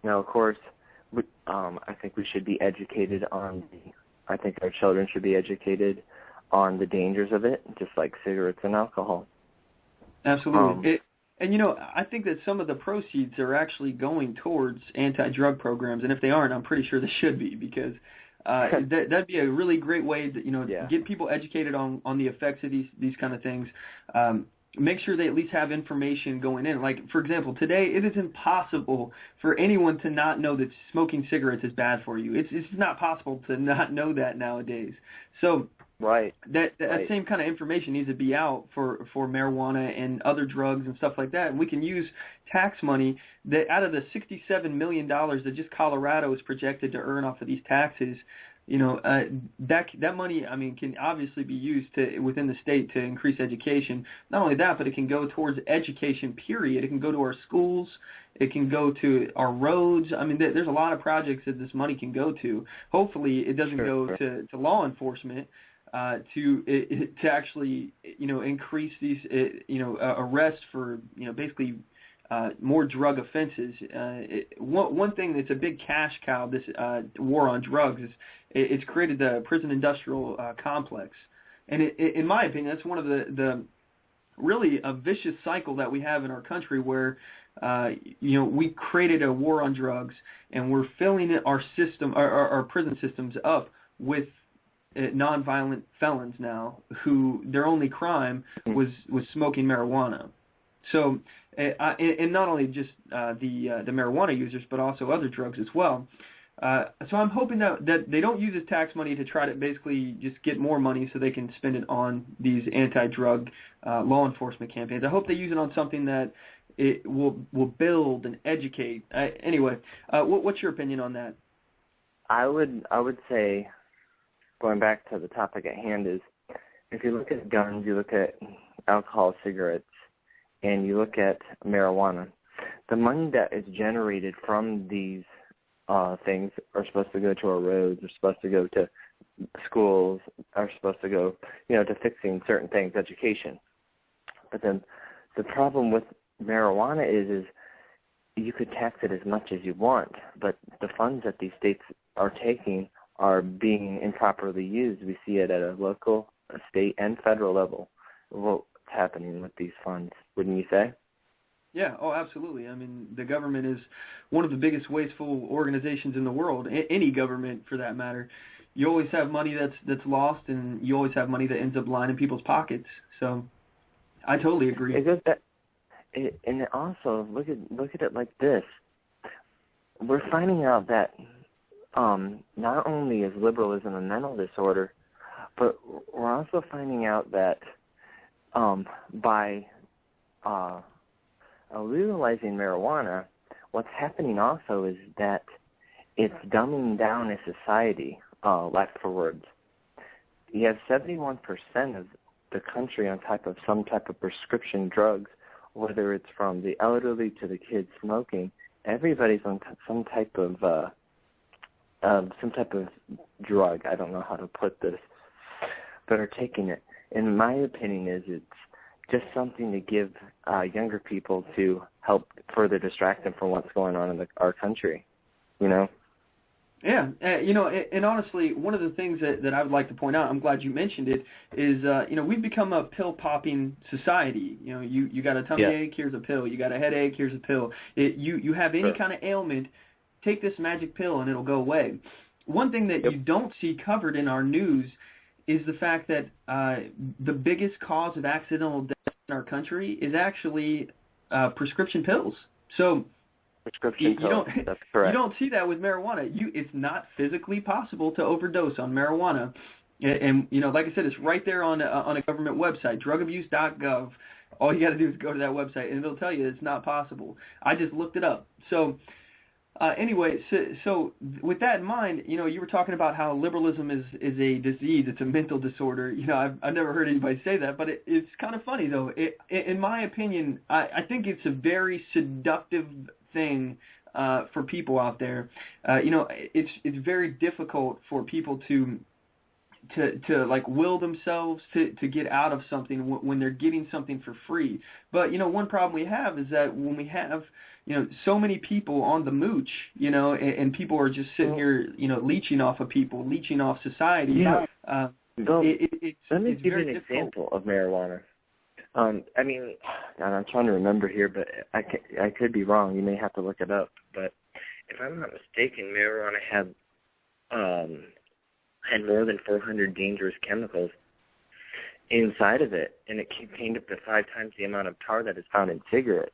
Now, of course, I think we should be educated I think our children should be educated on the dangers of it, just like cigarettes and alcohol. Absolutely. And, I think that some of the proceeds are actually going towards anti-drug programs, and if they aren't, I'm pretty sure they should be, because that'd be a really great way to, get people educated on the effects of these kind of things. Make sure they at least have information going in. Like, for example, today it is impossible for anyone to not know that smoking cigarettes is bad for you. It's not possible to not know that nowadays. So that same kind of information needs to be out for marijuana and other drugs and stuff like that. And we can use tax money that out of the $67 million that just Colorado is projected to earn off of these taxes. That money, can obviously be used within the state to increase education. Not only that, but it can go towards education, period. It can go to our schools. It can go to our roads. There's a lot of projects that this money can go to. Hopefully, it doesn't go to law enforcement to actually, increase these, arrests for, basically more drug offenses. One thing that's a big cash cow, this war on drugs, is it's created the prison industrial complex. And in my opinion, that's one of the really a vicious cycle that we have in our country where, we created a war on drugs and we're filling our system, our prison systems up with nonviolent felons now who their only crime was smoking marijuana. So, and not only just the marijuana users, but also other drugs as well. So I'm hoping that they don't use this tax money to try to basically just get more money so they can spend it on these anti-drug law enforcement campaigns. I hope they use it on something that it will build and educate. Anyway, what's your opinion on that? I would say, going back to the topic at hand, is if you look at guns, you look at alcohol, cigarettes, and you look at marijuana, the money that is generated from these things are supposed to go to our roads, are supposed to go to schools, are supposed to go, to fixing certain things, education. But then the problem with marijuana is you could tax it as much as you want, but the funds that these states are taking are being improperly used. We see it at a local, a state, and federal level. What's happening with these funds, wouldn't you say? Yeah, absolutely. The government is one of the biggest wasteful organizations in the world, any government for that matter. You always have money that's lost, and you always have money that ends up lining people's pockets. So I totally agree. And also, look at it like this. We're finding out that not only is liberalism a mental disorder, but we're also finding out that by legalizing marijuana, what's happening also is that it's dumbing down a society, lack for words. You have 71% of the country on top of some type of prescription drugs, whether it's from the elderly to the kids smoking. Everybody's on some type of drug. I don't know how to put this, but are taking it. In my opinion, it's just something to give younger people to help further distract them from what's going on in our country, Yeah, and honestly, one of the things that I would like to point out, I'm glad you mentioned it, is, we've become a pill-popping society. You got a tummy ache, here's a pill. You got a headache, here's a pill. You have any kind of ailment, take this magic pill and it'll go away. One thing that you don't see covered in our news is the fact that the biggest cause of accidental death in our country is actually prescription pills. So prescription pills, that's correct. You don't see that with marijuana. It's not physically possible to overdose on marijuana. And like I said, it's right there on a government website, drugabuse.gov. All you got to do is go to that website, and it'll tell you it's not possible. I just looked it up. So Anyway, so with that in mind, you were talking about how liberalism is a disease. It's a mental disorder. I've never heard anybody say that, but it's kind of funny though. In my opinion, I think it's a very seductive thing for people out there. It's very difficult for people to like will themselves to get out of something when they're getting something for free. But one problem we have is that when we have so many people on the mooch, and people are just sitting here leeching off of people, leeching off society. Yeah. Let me it's give you an very example of marijuana. And I'm trying to remember here, but I could be wrong. You may have to look it up. But if I'm not mistaken, marijuana had more than 400 dangerous chemicals inside of it, and it contained up to 5 times the amount of tar that is found in cigarettes.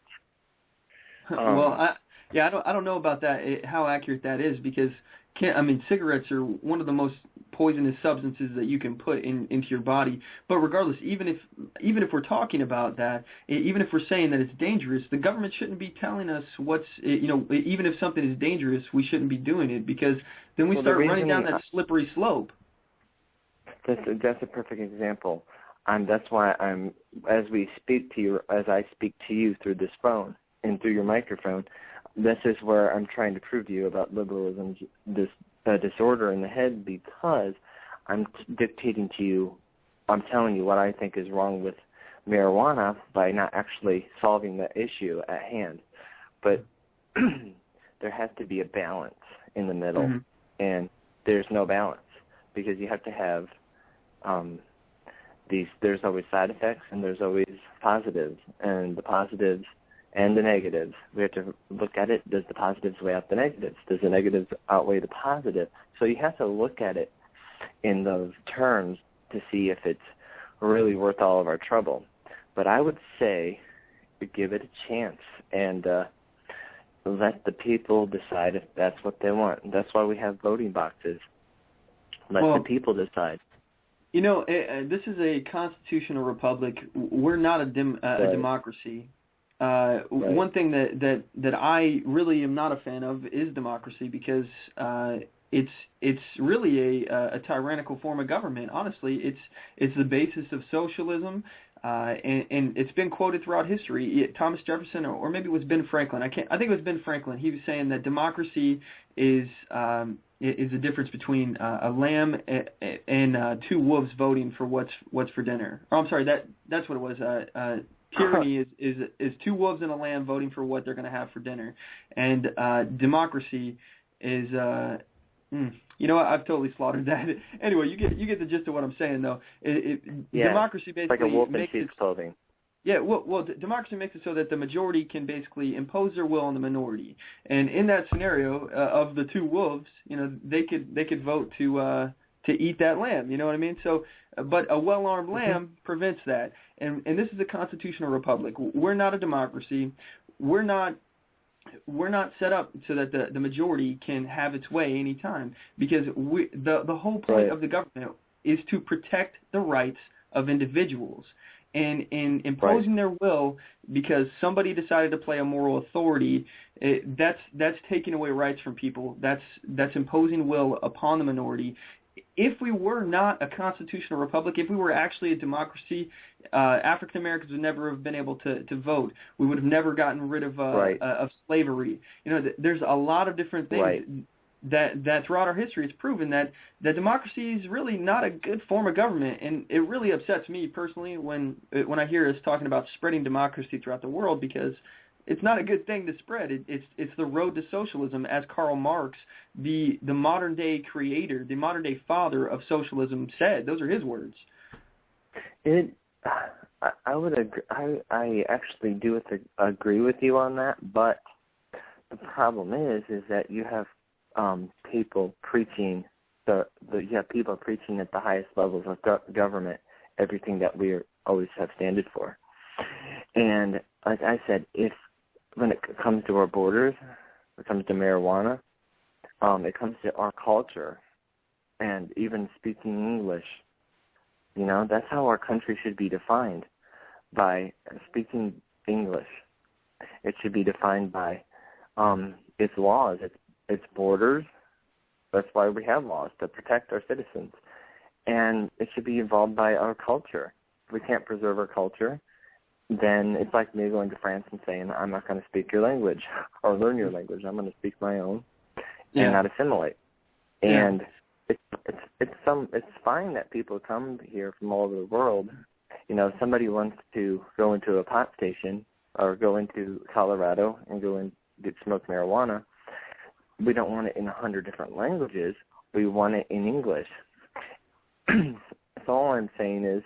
I don't know about that, how accurate that is, because cigarettes are one of the most poisonous substances that you can put into your body. But regardless, even if we're talking about that, even if we're saying that it's dangerous, the government shouldn't be telling us even if something is dangerous, we shouldn't be doing it, because then we start running down that slippery slope. That's a perfect example. That's why as I speak to you through this phone and through your microphone, this is where I'm trying to prove to you about liberalism's disorder in the head, because I'm dictating to you, I'm telling you what I think is wrong with marijuana by not actually solving the issue at hand. But there has to be a balance in the middle, and there's no balance, because you have to have there's always side effects and there's always positives, and the positives and the negatives. We have to look at it. Does the positives weigh out the negatives? Does the negatives outweigh the positive? So you have to look at it in those terms to see if it's really worth all of our trouble. But I would say give it a chance and let the people decide if that's what they want. That's why we have voting boxes. Let the people decide. This is a constitutional republic. We're not a democracy. One thing that I really am not a fan of is democracy, because it's really a tyrannical form of government. Honestly, it's the basis of socialism, and it's been quoted throughout history. Thomas Jefferson, or maybe it was Ben Franklin. I think it was Ben Franklin. He was saying that democracy is the difference between a lamb and 2 wolves voting for what's for dinner. Oh, I'm sorry, that's what it was. Tyranny is 2 wolves and a lamb voting for what they're going to have for dinner, and democracy is I've totally slaughtered that. Anyway, you get the gist of what I'm saying, though. Democracy basically like a wolf in makes sheep's clothing. Yeah, well, democracy makes it so that the majority can basically impose their will on the minority, and in that scenario of the 2 wolves, they could vote to eat that lamb. You know what I mean? So, but a well-armed lamb prevents that, and this is a constitutional republic. We're not a democracy. We're not set up so that the majority can have its way anytime, because the whole point of the government is to protect the rights of individuals. And in imposing their will because somebody decided to play a moral authority, that's taking away rights from people. That's imposing will upon the minority. If we were not a constitutional republic, if we were actually a democracy, African Americans would never have been able to vote. We would have never gotten rid of slavery. There's a lot of different things that throughout our history it's proven that democracy is really not a good form of government, and it really upsets me personally when I hear us talking about spreading democracy throughout the world, because it's not a good thing to spread. It's the road to socialism, as Karl Marx, the modern day creator, the modern day father of socialism, said. Those are his words. I would agree. I actually do agree with you on that, but the problem is that you have people preaching you have people preaching at the highest levels of government everything that we always have standed for. And like I said, when it comes to our borders, when it comes to marijuana, it comes to our culture, and even speaking English, that's how our country should be defined, by speaking English. It should be defined by It's laws. It's borders. That's why we have laws, to protect our citizens. And it should be involved by our culture. If we can't preserve our culture, then it's like me going to France and saying, I'm not going to speak your language or learn your language. I'm going to speak my own and not assimilate. Yeah. And it's fine that people come here from all over the world. You know, if somebody wants to go into a pot station or go into Colorado and go and smoke marijuana, we don't want it in 100 different languages. We want it in English. So all I'm saying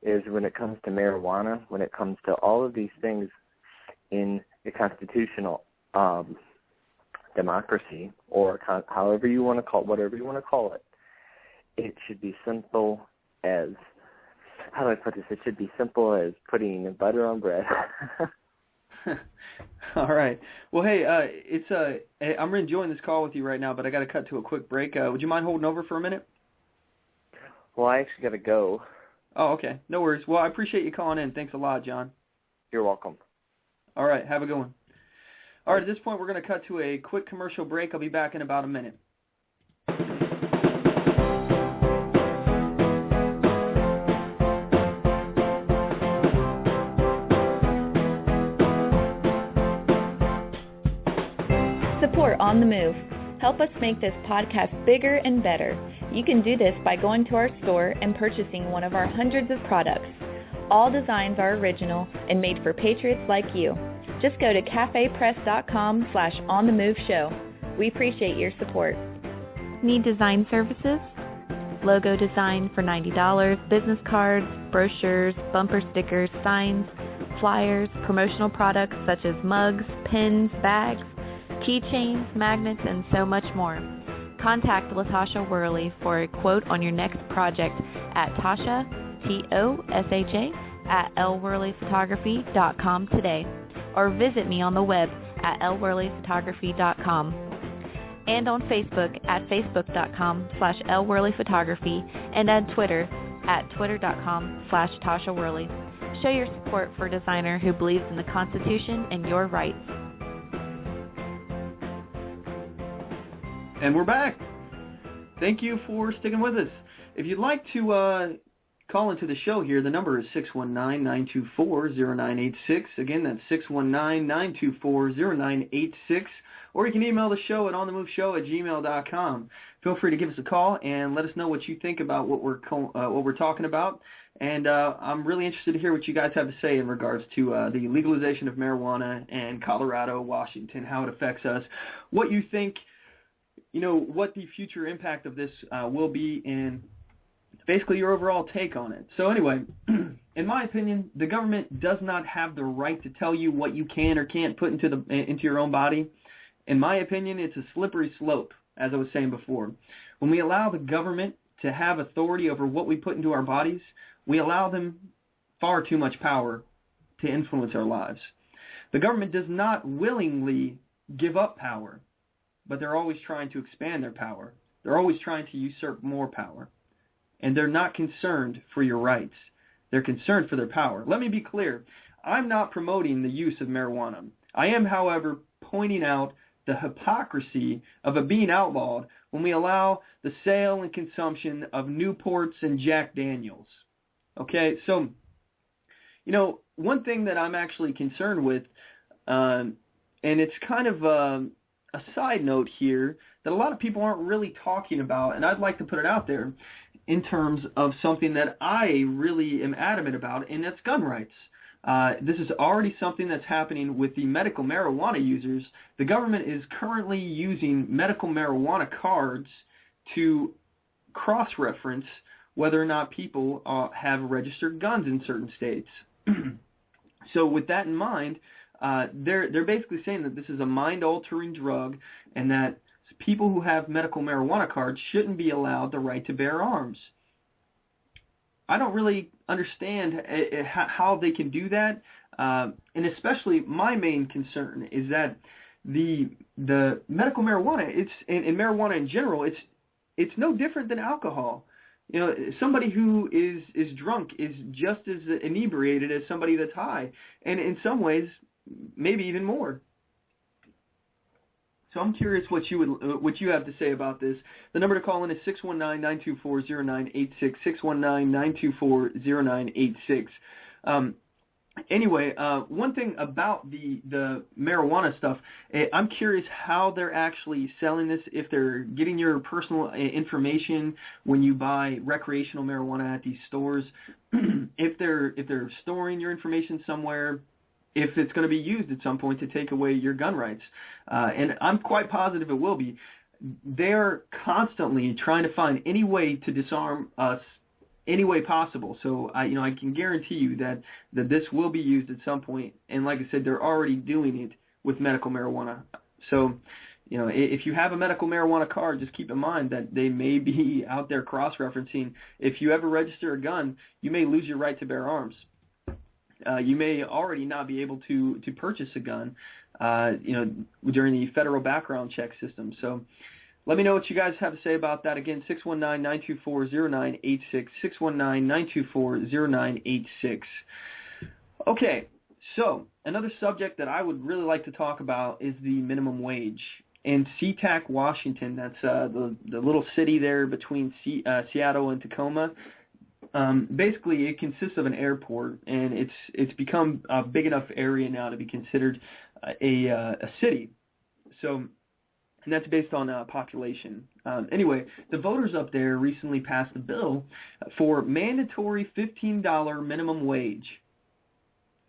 is when it comes to marijuana, when it comes to all of these things in a constitutional democracy, or however you want to call it, whatever you want to call it, it should be simple as, how do I put this? It should be simple as putting butter on bread. All right. Well, hey, I'm enjoying this call with you right now, but I got to cut to a quick break. Would you mind holding over for a minute? Well, I actually got to go. Oh, okay. No worries. Well, I appreciate you calling in. Thanks a lot, John. You're welcome. All right. Have a good one. All right. At this point, we're going to cut to a quick commercial break. I'll be back in about a minute. Support On The Move. Help us make this podcast bigger and better. You can do this by going to our store and purchasing one of our hundreds of products. All designs are original and made for patriots like you. Just go to cafepress.com/onthemoveshow. We appreciate your support. Need design services? Logo design for $90, business cards, brochures, bumper stickers, signs, flyers, promotional products such as mugs, pins, bags, keychains, magnets, and so much more. Contact LaTasha Worley for a quote on your next project at Tasha, Tosha, at lworleyphotography.com today, or visit me on the web at lworleyphotography.com, and on Facebook at facebook.com/lworleyphotography, and on Twitter at twitter.com/Tasha Worley. Show your support for a designer who believes in the Constitution and your rights. And we're back. Thank you for sticking with us. If you'd like to call into the show here, the number is 619-924-0986. Again, that's 619-924-0986. Or you can email the show at onthemoveshow@gmail.com. Feel free to give us a call and let us know what you think about what we're talking about. And I'm really interested to hear what you guys have to say in regards to the legalization of marijuana in Colorado, Washington, how it affects us, what you think, what the future impact of this will be, and basically your overall take on it. So anyway, in my opinion, the government does not have the right to tell you what you can or can't put into your own body. In my opinion, it's a slippery slope, as I was saying before. When we allow the government to have authority over what we put into our bodies, we allow them far too much power to influence our lives. The government does not willingly give up power, but they're always trying to expand their power. They're always trying to usurp more power. And they're not concerned for your rights. They're concerned for their power. Let me be clear. I'm not promoting the use of marijuana. I am, however, pointing out the hypocrisy of it being outlawed when we allow the sale and consumption of Newports and Jack Daniels. Okay, so, one thing that I'm actually concerned with, and it's kind of a side note here that a lot of people aren't really talking about, and I'd like to put it out there in terms of something that I really am adamant about, and that's gun rights. This is already something that's happening with the medical marijuana users. The government is currently using medical marijuana cards to cross-reference whether or not people have registered guns in certain states. So with that in mind, they're basically saying that this is a mind-altering drug and that people who have medical marijuana cards shouldn't be allowed the right to bear arms. I don't really understand how they can do that, and especially my main concern is that the medical marijuana, and marijuana in general, it's no different than alcohol. Somebody who is drunk is just as inebriated as somebody that's high, and in some ways, maybe even more. So I'm curious what you have to say about this. The number to call in is 619-924-0986, 619-924-0986. Anyway, one thing about the marijuana stuff, I'm curious how they're actually selling this, if they're getting your personal information when you buy recreational marijuana at these stores, if they're storing your information somewhere, if it's going to be used at some point to take away your gun rights. And I'm quite positive it will be. They're constantly trying to find any way to disarm us any way possible. So I can guarantee you that this will be used at some point. And like I said, they're already doing it with medical marijuana. So, if you have a medical marijuana card, just keep in mind that they may be out there cross-referencing. If you ever register a gun, you may lose your right to bear arms. You may already not be able to purchase a gun, during the federal background check system. So let me know what you guys have to say about that. Again, 619-924-0986, 619-924-0986. Okay, so another subject that I would really like to talk about is the minimum wage. In SeaTac, Washington, that's the little city there between Seattle and Tacoma. Basically, it consists of an airport, and it's become a big enough area now to be considered a city. So. And that's based on population. Anyway, the voters up there recently passed a bill for mandatory $15 minimum wage.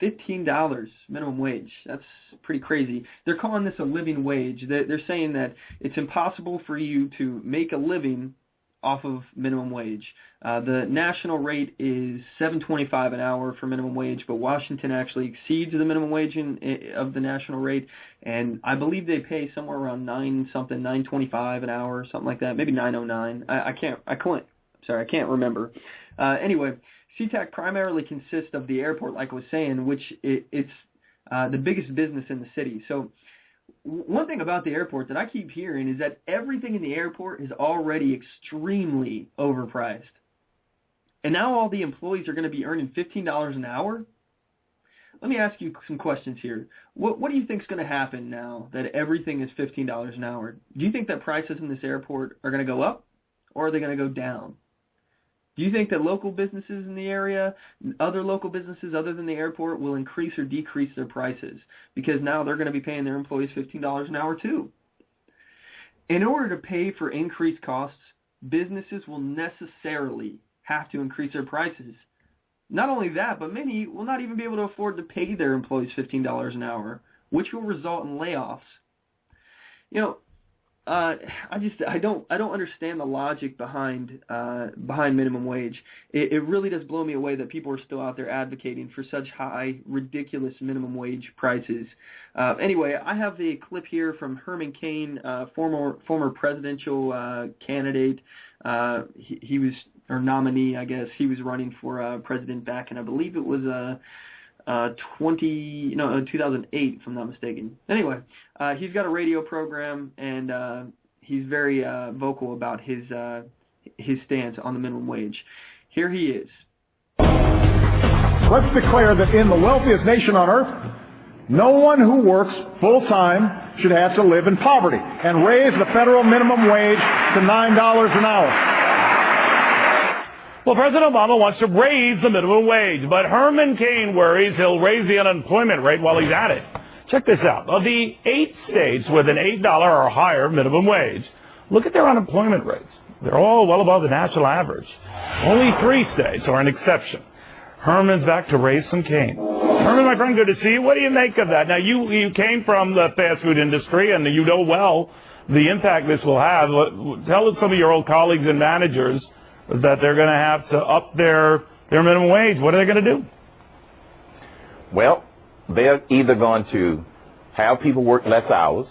$15 minimum wage. That's pretty crazy. They're calling this a living wage. They're saying that it's impossible for you to make a living off of minimum wage. The national rate is $7.25 an hour for minimum wage, but Washington actually exceeds the minimum wage of the national rate, and I believe they pay somewhere around $9.25 an hour, something like that, maybe $9.09. I can't remember. Anyway, SeaTac primarily consists of the airport, like I was saying, which it's the biggest business in the city. So one thing about the airport that I keep hearing is that everything in the airport is already extremely overpriced. And now all the employees are going to be earning $15 an hour? Let me ask you some questions here. What do you think is going to happen now that everything is $15 an hour? Do you think that prices in this airport are going to go up, or are they going to go down? Do you think that local businesses in the area, other local businesses other than the airport, will increase or decrease their prices? Because now they're going to be paying their employees $15 an hour too. In order to pay for increased costs, businesses will necessarily have to increase their prices. Not only that, but many will not even be able to afford to pay their employees $15 an hour, which will result in layoffs. I don't understand the logic behind minimum wage. It really does blow me away that people are still out there advocating for such high, ridiculous minimum wage prices. Anyway, I have the clip here from Herman Cain, former presidential candidate. He was, or nominee, I guess. He was running for president back in, I believe it was 2008, if I'm not mistaken. Anyway, he's got a radio program, and he's very vocal about his stance on the minimum wage. Here he is. Let's declare that in the wealthiest nation on earth, no one who works full-time should have to live in poverty, and raise the federal minimum wage to $9 an hour. Well, President Obama wants to raise the minimum wage, but Herman Cain worries he'll raise the unemployment rate while he's at it. Check this out. Of the 8 states with an $8 or higher minimum wage, look at their unemployment rates. They're all well above the national average. Only 3 states are an exception. Herman's back to raise some cane. Herman, my friend, good to see you. What do you make of that? Now, you came from the fast food industry, and you know well the impact this will have. Tell some of your old colleagues and managers that they're going to have to up their minimum wage. What are they going to do? Well, they're either going to have people work less hours,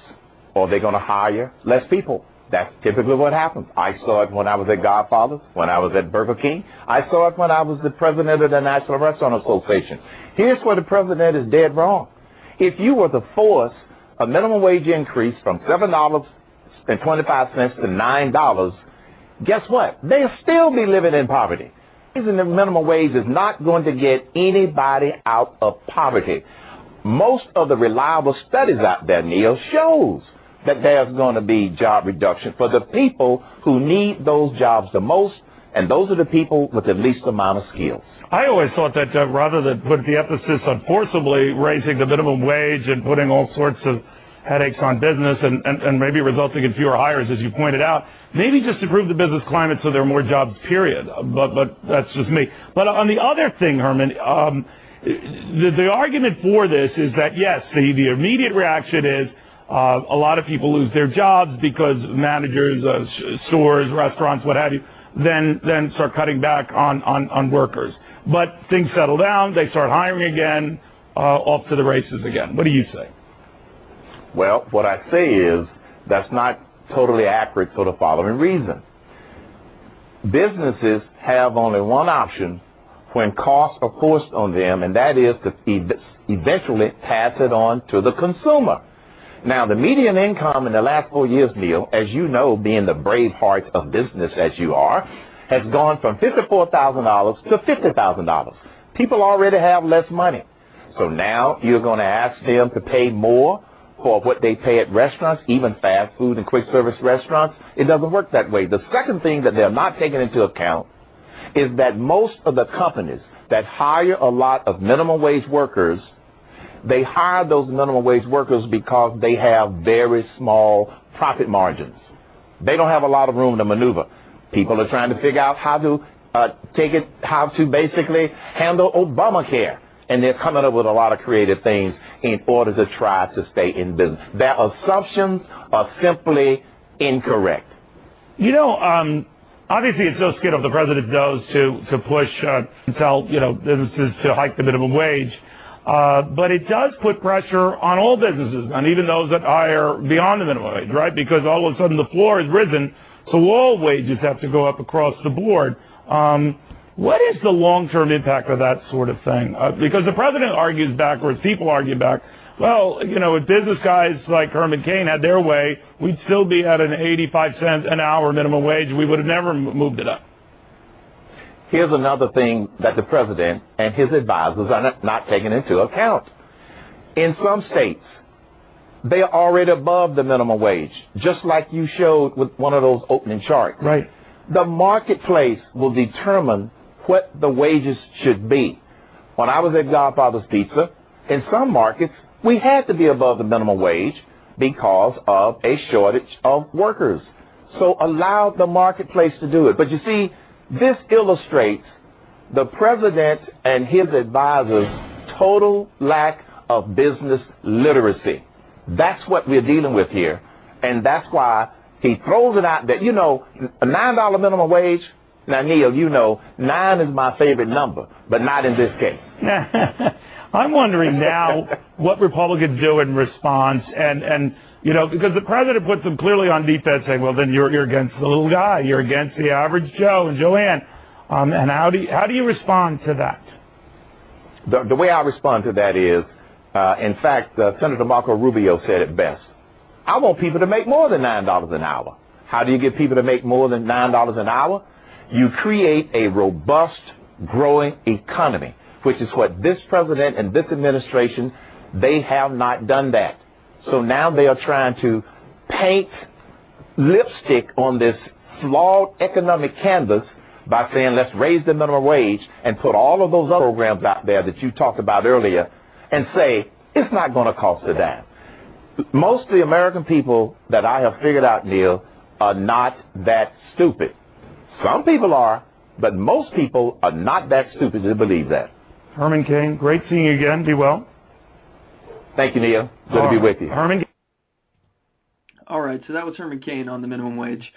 or they're going to hire less people. That's typically what happens. I saw it when I was at Godfather's, when I was at Burger King. I saw it when I was the president of the National Restaurant Association. Here's where the president is dead wrong. If you were to force a minimum wage increase from $7.25 to $9, guess what? They'll still be living in poverty. Raising the minimum wage is not going to get anybody out of poverty. Most of the reliable studies out there, Neil, shows that there's going to be job reduction for the people who need those jobs the most, and those are the people with the least amount of skills. I always thought that rather than put the emphasis on forcibly raising the minimum wage and putting all sorts of headaches on business and maybe resulting in fewer hires, as you pointed out, maybe just improve the business climate so there are more jobs, period. But that's just me. But on the other thing, Herman, the argument for this is that, yes, the immediate reaction is a lot of people lose their jobs because managers, stores, restaurants, what have you, then start cutting back on workers. But things settle down, they start hiring again, off to the races again. What do you say? Well, what I say is that's not totally accurate for the following reason. Businesses have only one option when costs are forced on them, and that is to eventually pass it on to the consumer. Now, the median income in the last 4 years, Neil, as you know, being the brave heart of business as you are, has gone from $54,000 to $50,000. People already have less money. So now you're going to ask them to pay more for what they pay at restaurants, even fast food and quick service restaurants. It doesn't work that way. The second thing that they're not taking into account is that most of the companies that hire a lot of minimum wage workers, they hire those minimum wage workers because they have very small profit margins. They don't have a lot of room to maneuver. People are trying to figure out how to how to basically handle Obamacare. And they're coming up with a lot of creative things in order to try to stay in business. Their assumptions are simply incorrect. You know, obviously it's no skin of the president does to push and tell, businesses to hike the minimum wage. But it does put pressure on all businesses, and even those that hire beyond the minimum wage, right? Because all of a sudden the floor has risen, so all wages have to go up across the board. What is the long-term impact of that sort of thing? Because the president argues backwards, people argue back. Well, if business guys like Herman Cain had their way, we'd still be at an 85 cents an hour minimum wage. We would have never moved it up. Here's another thing that the president and his advisors are not taking into account. In some states, they are already above the minimum wage, just like you showed with one of those opening charts. Right. The marketplace will determine what the wages should be. When I was at Godfather's Pizza, in some markets, we had to be above the minimum wage because of a shortage of workers. So allow the marketplace to do it. But you see, this illustrates the president and his advisors' total lack of business literacy. That's what we're dealing with here. And that's why he throws it out there. A $9 minimum wage. Now, Neil, 9 is my favorite number, but not in this case. I'm wondering now what Republicans do in response, and because the president puts them clearly on defense, saying, well, then you're against the little guy, you're against the average Joe and Joanne. And how do you respond to that? The way I respond to that is, in fact, Senator Marco Rubio said it best. I want people to make more than $9 an hour. How do you get people to make more than $9 an hour? You create a robust, growing economy, which is what this president and this administration, they have not done that. So now they are trying to paint lipstick on this flawed economic canvas by saying, let's raise the minimum wage and put all of those other programs out there that you talked about earlier and say, it's not going to cost a dime. Most of the American people that I have figured out, Neil, are not that stupid. Some people are, but most people are not that stupid to believe that. Herman Cain, great seeing you again. Be well. Thank you, Neil. Good to be with you. Herman. All right, so that was Herman Cain on the minimum wage.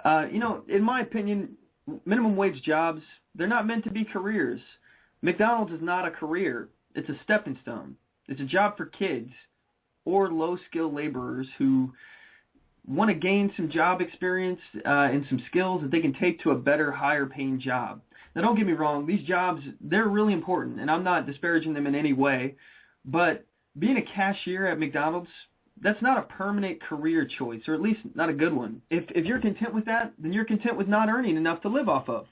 In my opinion, minimum wage jobs, they're not meant to be careers. McDonald's is not a career. It's a stepping stone. It's a job for kids or low-skill laborers who want to gain some job experience and some skills that they can take to a better, higher-paying job. Now, don't get me wrong. These jobs, they're really important, and I'm not disparaging them in any way. But being a cashier at McDonald's, that's not a permanent career choice, or at least not a good one. If you're content with that, then you're content with not earning enough to live off of.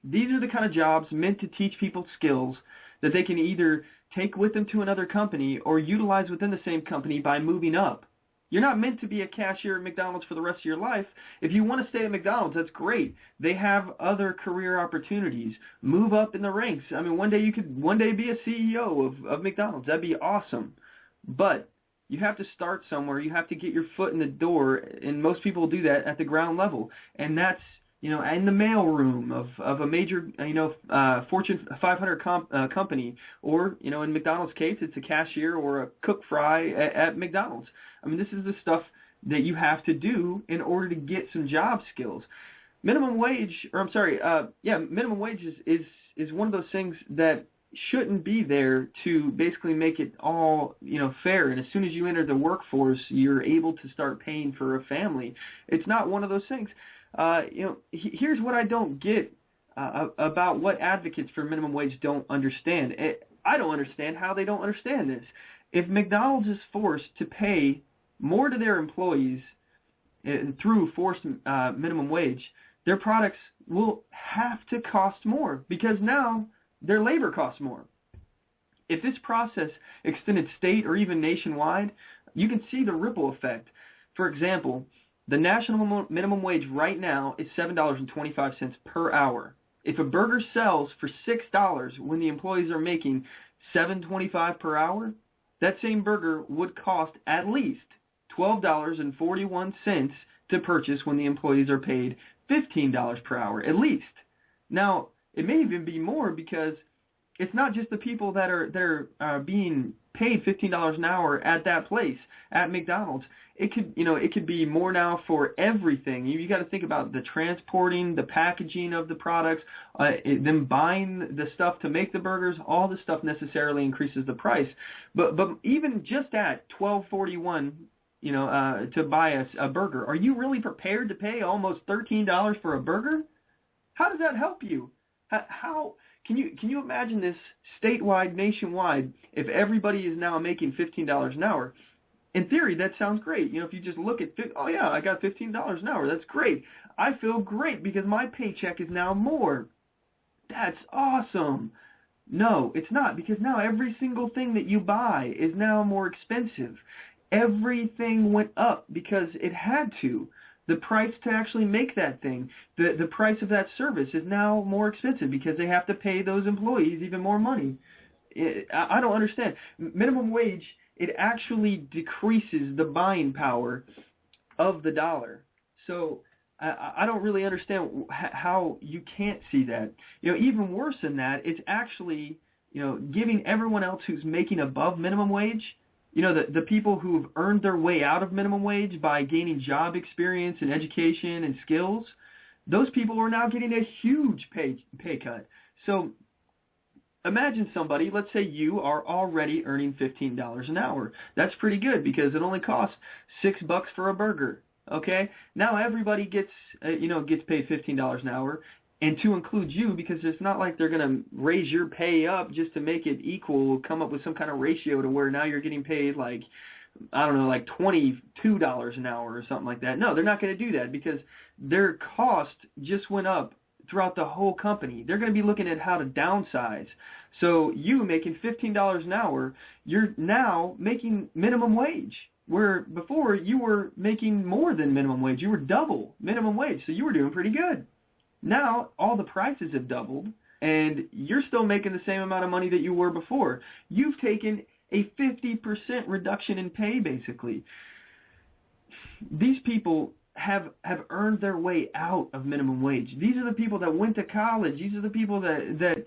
These are the kind of jobs meant to teach people skills that they can either take with them to another company or utilize within the same company by moving up. You're not meant to be a cashier at McDonald's for the rest of your life. If you want to stay at McDonald's, that's great. They have other career opportunities. Move up in the ranks. I mean, one day you could be a CEO of McDonald's. That'd be awesome. But you have to start somewhere. You have to get your foot in the door, and most people do that at the ground level. And that's, in the mailroom of a major, Fortune 500 company, or, in McDonald's case, it's a cashier or a cook fry at McDonald's. I mean, this is the stuff that you have to do in order to get some job skills. Minimum wage is one of those things that shouldn't be there to basically make it all, fair. And as soon as you enter the workforce, you're able to start paying for a family. It's not one of those things. Here's what I don't get about what advocates for minimum wage don't understand. I don't understand how they don't understand this. If McDonald's is forced to pay more to their employees through forced minimum wage, their products will have to cost more because now their labor costs more. If this process extended state or even nationwide, you can see the ripple effect. For example, the national minimum wage right now is $7.25 per hour. If a burger sells for $6 when the employees are making $7.25 per hour, that same burger would cost at least $12.41 to purchase when the employees are paid $15 per hour, at least. Now, it may even be more because it's not just the people that are being paid $15 an hour at that place, at McDonald's. It could be more now for everything. You got to think about the transporting, the packaging of the products, them buying the stuff to make the burgers. All this stuff necessarily increases the price. But even just at $12.41, to buy a burger, are you really prepared to pay almost $13 for a burger? How does that help you? How can you imagine this statewide, nationwide, if everybody is now making $15 an hour? In theory, that sounds great. If you just look at, oh yeah, I got $15 an hour. That's great. I feel great because my paycheck is now more. That's awesome. No, it's not, because now every single thing that you buy is now more expensive. Everything went up because it had to. The price to actually make that thing, the price of that service is now more expensive because they have to pay those employees even more money. I don't understand. Minimum wage, it actually decreases the buying power of the dollar. So I don't really understand how you can't see that. Even worse than that, it's actually, giving everyone else who's making above minimum wage, the people who've earned their way out of minimum wage by gaining job experience and education and skills, those people are now getting a huge pay cut. So imagine somebody, let's say you are already earning $15 an hour. That's pretty good because it only costs $6 for a burger. Okay? Now everybody gets paid $15 an hour. And to include you, because it's not like they're going to raise your pay up just to make it equal, come up with some kind of ratio to where now you're getting paid like $22 an hour or something like that. No, they're not going to do that because their cost just went up throughout the whole company. They're going to be looking at how to downsize. So you making $15 an hour, you're now making minimum wage, where before you were making more than minimum wage. You were double minimum wage, so you were doing pretty good. Now, all the prices have doubled, and you're still making the same amount of money that you were before. You've taken a 50% reduction in pay, basically. These people have earned their way out of minimum wage. These are the people that went to college. These are the people that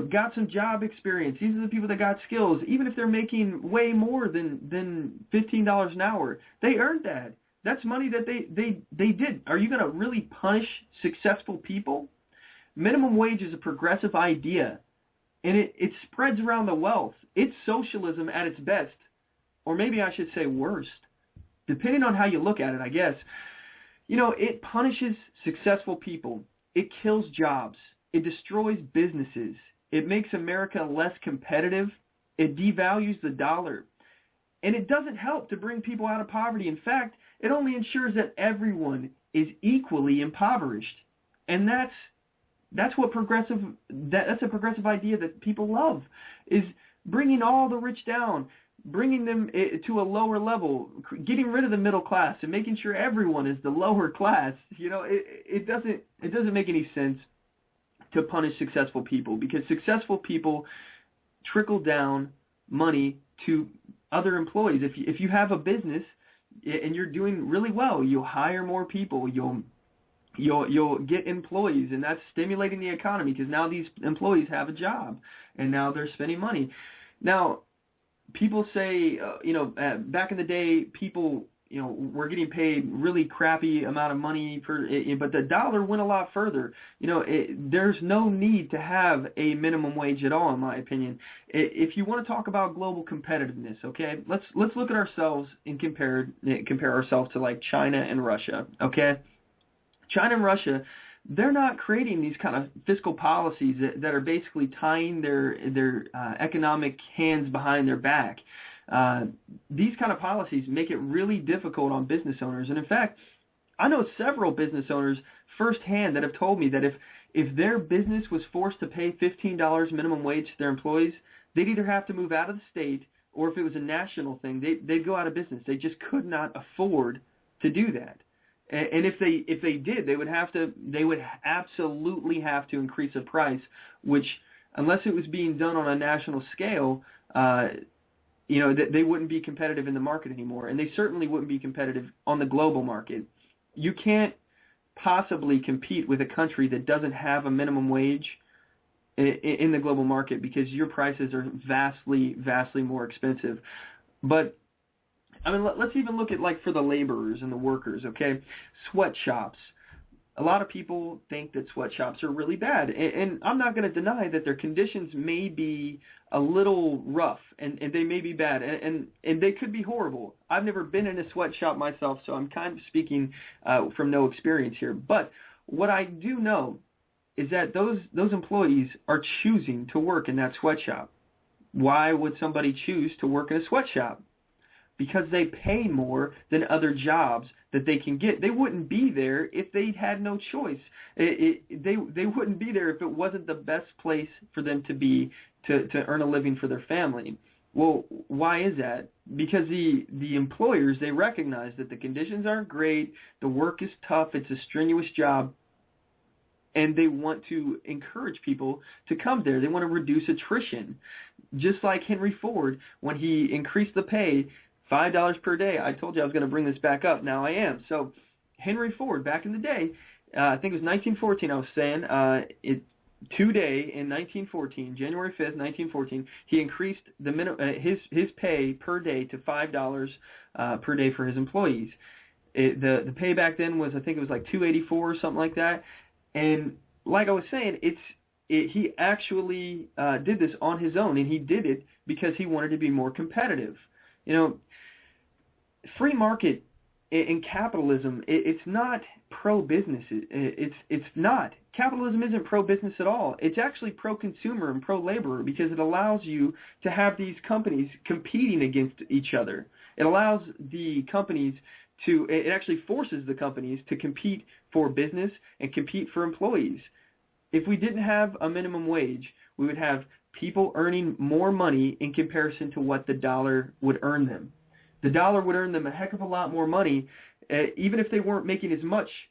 got some job experience. These are the people that got skills. Even if they're making way more than $15 an hour, they earned that. That's money that they did. Are you going to really punish successful people? Minimum wage is a progressive idea, and it spreads around the wealth. It's socialism at its best, or maybe I should say worst, depending on how you look at it, I guess. It punishes successful people. It kills jobs. It destroys businesses. It makes America less competitive. It devalues the dollar. And it doesn't help to bring people out of poverty. In fact, it only ensures that everyone is equally impoverished. And that's a progressive idea that people love, is bringing all the rich down, bringing them to a lower level, getting rid of the middle class and making sure everyone is the lower class. You know, it doesn't make any sense to punish successful people, because successful people trickle down money to other employees. If you have a business and you're doing really well, you'll hire more people, you'll get employees, and that's stimulating the economy, because now these employees have a job and now they're spending money. Now, people say, back in the day, people, were getting paid really crappy amount of money but the dollar went a lot further. There's no need to have a minimum wage at all, in my opinion. If you want to talk about global competitiveness, okay, let's look at ourselves and compare ourselves to like China and Russia, okay? China and Russia, they're not creating these kind of fiscal policies that are basically tying their economic hands behind their back. These kind of policies make it really difficult on business owners. And in fact, I know several business owners firsthand that have told me that if their business was forced to pay $15 minimum wage to their employees, they'd either have to move out of the state, or if it was a national thing, they'd go out of business. They just could not afford to do that. And if they did, they would absolutely have to increase the price, which, unless it was being done on a national scale, they wouldn't be competitive in the market anymore, and they certainly wouldn't be competitive on the global market. You can't possibly compete with a country that doesn't have a minimum wage in the global market, because your prices are vastly, vastly more expensive. But I mean, let's even look at, like, for the laborers and the workers, okay? Sweatshops. A lot of people think that sweatshops are really bad, and I'm not going to deny that their conditions may be a little rough, and they may be bad, and they could be horrible. I've never been in a sweatshop myself, so I'm kind of speaking from no experience here. But what I do know is that those employees are choosing to work in that sweatshop. Why would somebody choose to work in a sweatshop? Because they pay more than other jobs that they can get. They wouldn't be there if they had no choice. They wouldn't be there if it wasn't the best place for them to be to earn a living for their family. Well, why is that? Because the employers, they recognize that the conditions aren't great, the work is tough, it's a strenuous job, and they want to encourage people to come there. They want to reduce attrition. Just like Henry Ford, when he increased the pay $5 per day. I told you I was going to bring this back up. Now I am. So Henry Ford, back in the day, I think it was 1914, I was saying, today in 1914, January 5th, 1914, he increased his pay per day to $5 per day for his employees. The pay back then was, I think it was like $2.84 or something like that. And like I was saying, he actually did this on his own, and he did it because he wanted to be more competitive. Free market in capitalism, it's not pro-business. It's not. Capitalism isn't pro-business at all. It's actually pro-consumer and pro-laborer, because it allows you to have these companies competing against each other. It allows the companies it actually forces the companies to compete for business and compete for employees. If we didn't have a minimum wage, we would have people earning more money in comparison to what the dollar would earn them. The dollar would earn them a heck of a lot more money, even if they weren't making as much.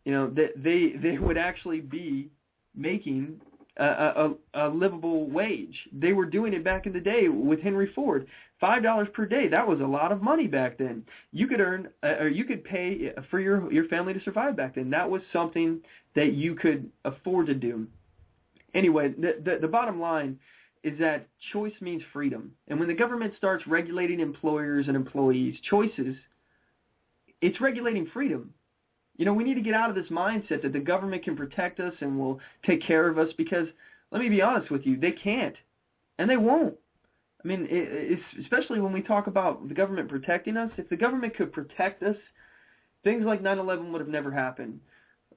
They would actually be making a livable wage. They were doing it back in the day with Henry Ford. $5 per day, that was a lot of money back then. You could earn, or you could pay for your family to survive back then. That was something that you could afford to do. Anyway, the bottom line is that choice means freedom. And when the government starts regulating employers and employees' choices, it's regulating freedom. We need to get out of this mindset that the government can protect us and will take care of us, because, let me be honest with you, they can't, and they won't. I mean, it's, especially when we talk about the government protecting us, if the government could protect us, things like 9/11 would have never happened.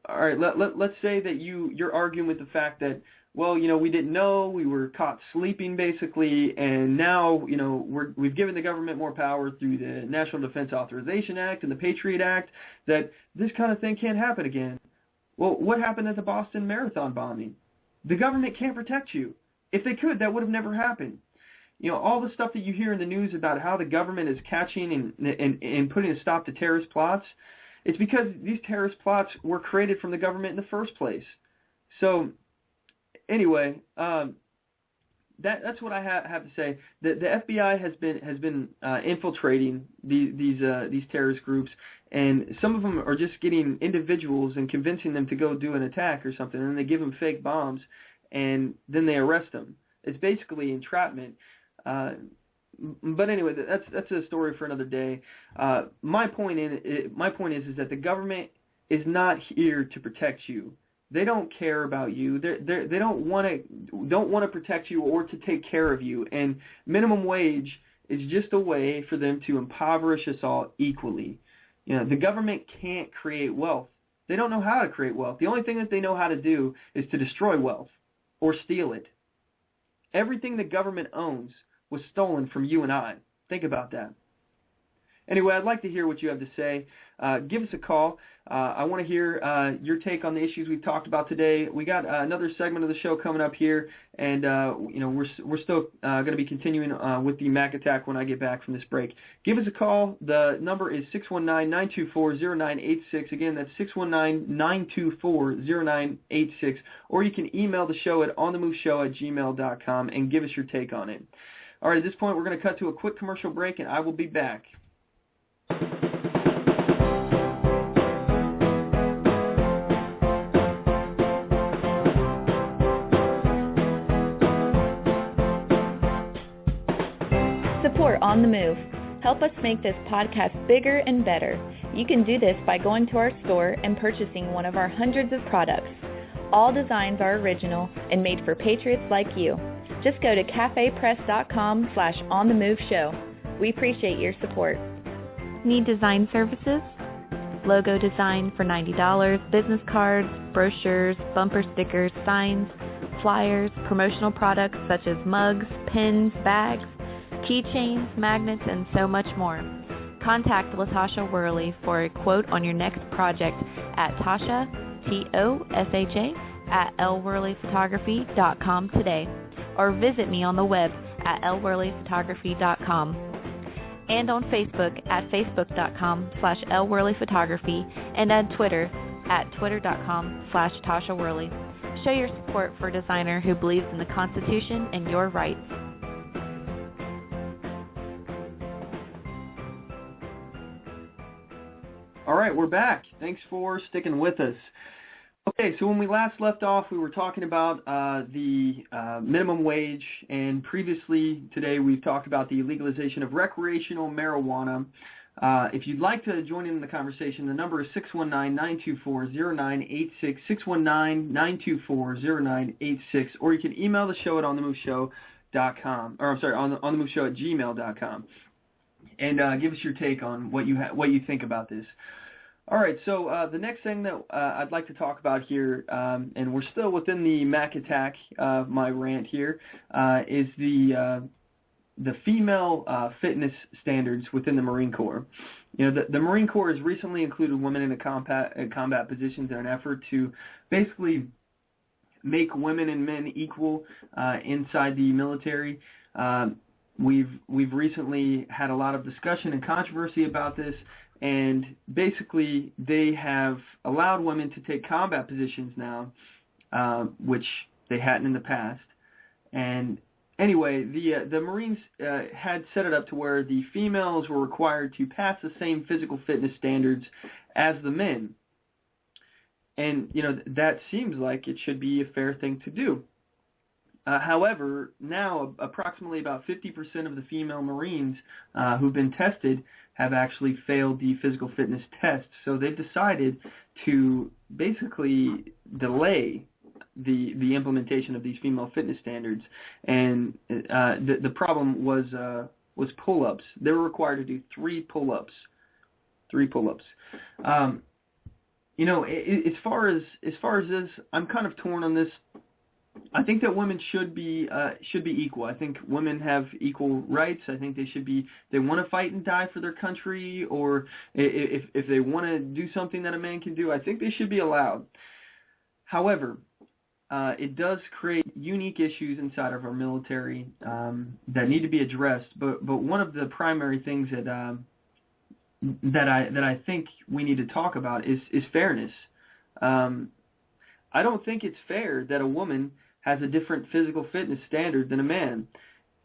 All right, let's say that you're arguing with the fact that, well, we didn't know, we were caught sleeping basically, and now, we've given the government more power through the National Defense Authorization Act and the Patriot Act, that this kind of thing can't happen again. Well, what happened at the Boston Marathon bombing? The government can't protect you. If they could, that would have never happened. all the stuff that you hear in the news about how the government is catching and putting a stop to terrorist plots, it's because these terrorist plots were created from the government in the first place. So anyway, that's what I have to say. The FBI has been infiltrating these terrorist groups, and some of them are just getting individuals and convincing them to go do an attack or something, and then they give them fake bombs, and then they arrest them. It's basically entrapment. But anyway, that's a story for another day. My point is that the government is not here to protect you. They don't care about you. They don't want to protect you or to take care of you. And minimum wage is just a way for them to impoverish us all equally. The government can't create wealth. They don't know how to create wealth. The only thing that they know how to do is to destroy wealth or steal it. Everything the government owns was stolen from you and I. Think about that. Anyway, I'd like to hear what you have to say. Give us a call. I want to hear your take on the issues we've talked about today. We got another segment of the show coming up here, and we're still going to be continuing with the Mack attack when I get back from this break. Give us a call. The number is 619-924-0986. Again, that's 619-924-0986. Or you can email the show at onthemoveshow@gmail.com and give us your take on it. All right, at this point, we're going to cut to a quick commercial break, and I will be back. Support On The Move. Help us make this podcast bigger and better. You can do this by going to our store and purchasing one of our hundreds of products. All designs are original and made for patriots like you. Just go to cafepress.com/onthemoveshow. We appreciate your support. Need design services? Logo design for $90, business cards, brochures, bumper stickers, signs, flyers, promotional products such as mugs, pins, bags, keychains, magnets, and so much more. Contact LaTasha Worley for a quote on your next project at Tasha, Tosha, at lworleyphotography.com today, or visit me on the web at lworleyphotography.com, and on Facebook at facebook.com/lworleyphotography, and on Twitter at twitter.com/Tasha Worley. Show your support for a designer who believes in the Constitution and your rights. All right, we're back. Thanks for sticking with us. Okay, so when we last left off, we were talking about the minimum wage, and previously today we've talked about the legalization of recreational marijuana. If you'd like to join in the conversation, the number is 619-924-0986, 619-924-0986, or you can email the show at onthemoveshow.com, or I'm sorry, onthemoveshow@gmail.com, and give us your take on what you think about this. All right, so the next thing that I'd like to talk about here, and we're still within the Mack attack, my rant here, is the female fitness standards within the Marine Corps. The Marine Corps has recently included women in the combat positions in an effort to basically make women and men equal inside the military. We've recently had a lot of discussion and controversy about this. And basically, they have allowed women to take combat positions now, which they hadn't in the past. And anyway, the Marines had set it up to where the females were required to pass the same physical fitness standards as the men. And, that seems like it should be a fair thing to do. However, now approximately about 50% of the female Marines who've been tested have actually failed the physical fitness test. So they've decided to basically delay the implementation of these female fitness standards. And the problem was pull-ups. They were required to do 3 pull-ups. 3 pull-ups. As far as this, I'm kind of torn on this. I think that women should be equal. I think women have equal rights. I think they want to fight and die for their country, or if they want to do something that a man can do, I think they should be allowed. However, it does create unique issues inside of our military that need to be addressed. But one of the primary things that I think we need to talk about is fairness. I don't think it's fair that a woman has a different physical fitness standard than a man.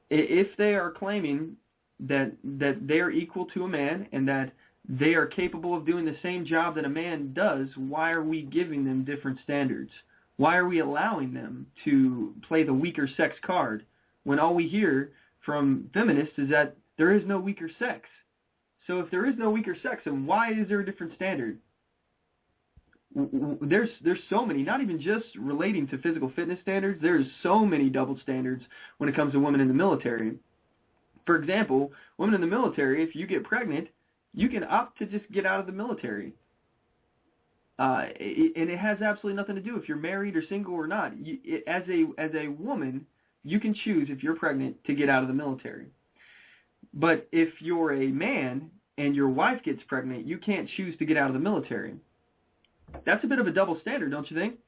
If they are claiming that they are equal to a man and that they are capable of doing the same job that a man does, why are we giving them different standards? Why are we allowing them to play the weaker sex card when all we hear from feminists is that there is no weaker sex? So if there is no weaker sex, then why is there a different standard? There's so many, not even just relating to physical fitness standards, there's so many double standards when it comes to women in the military. For example, women in the military, if you get pregnant, you can opt to just get out of the military. And it has absolutely nothing to do if you're married or single or not. As a woman, you can choose if you're pregnant to get out of the military. But if you're a man and your wife gets pregnant, you can't choose to get out of the military. That's a bit of a double standard, don't you think?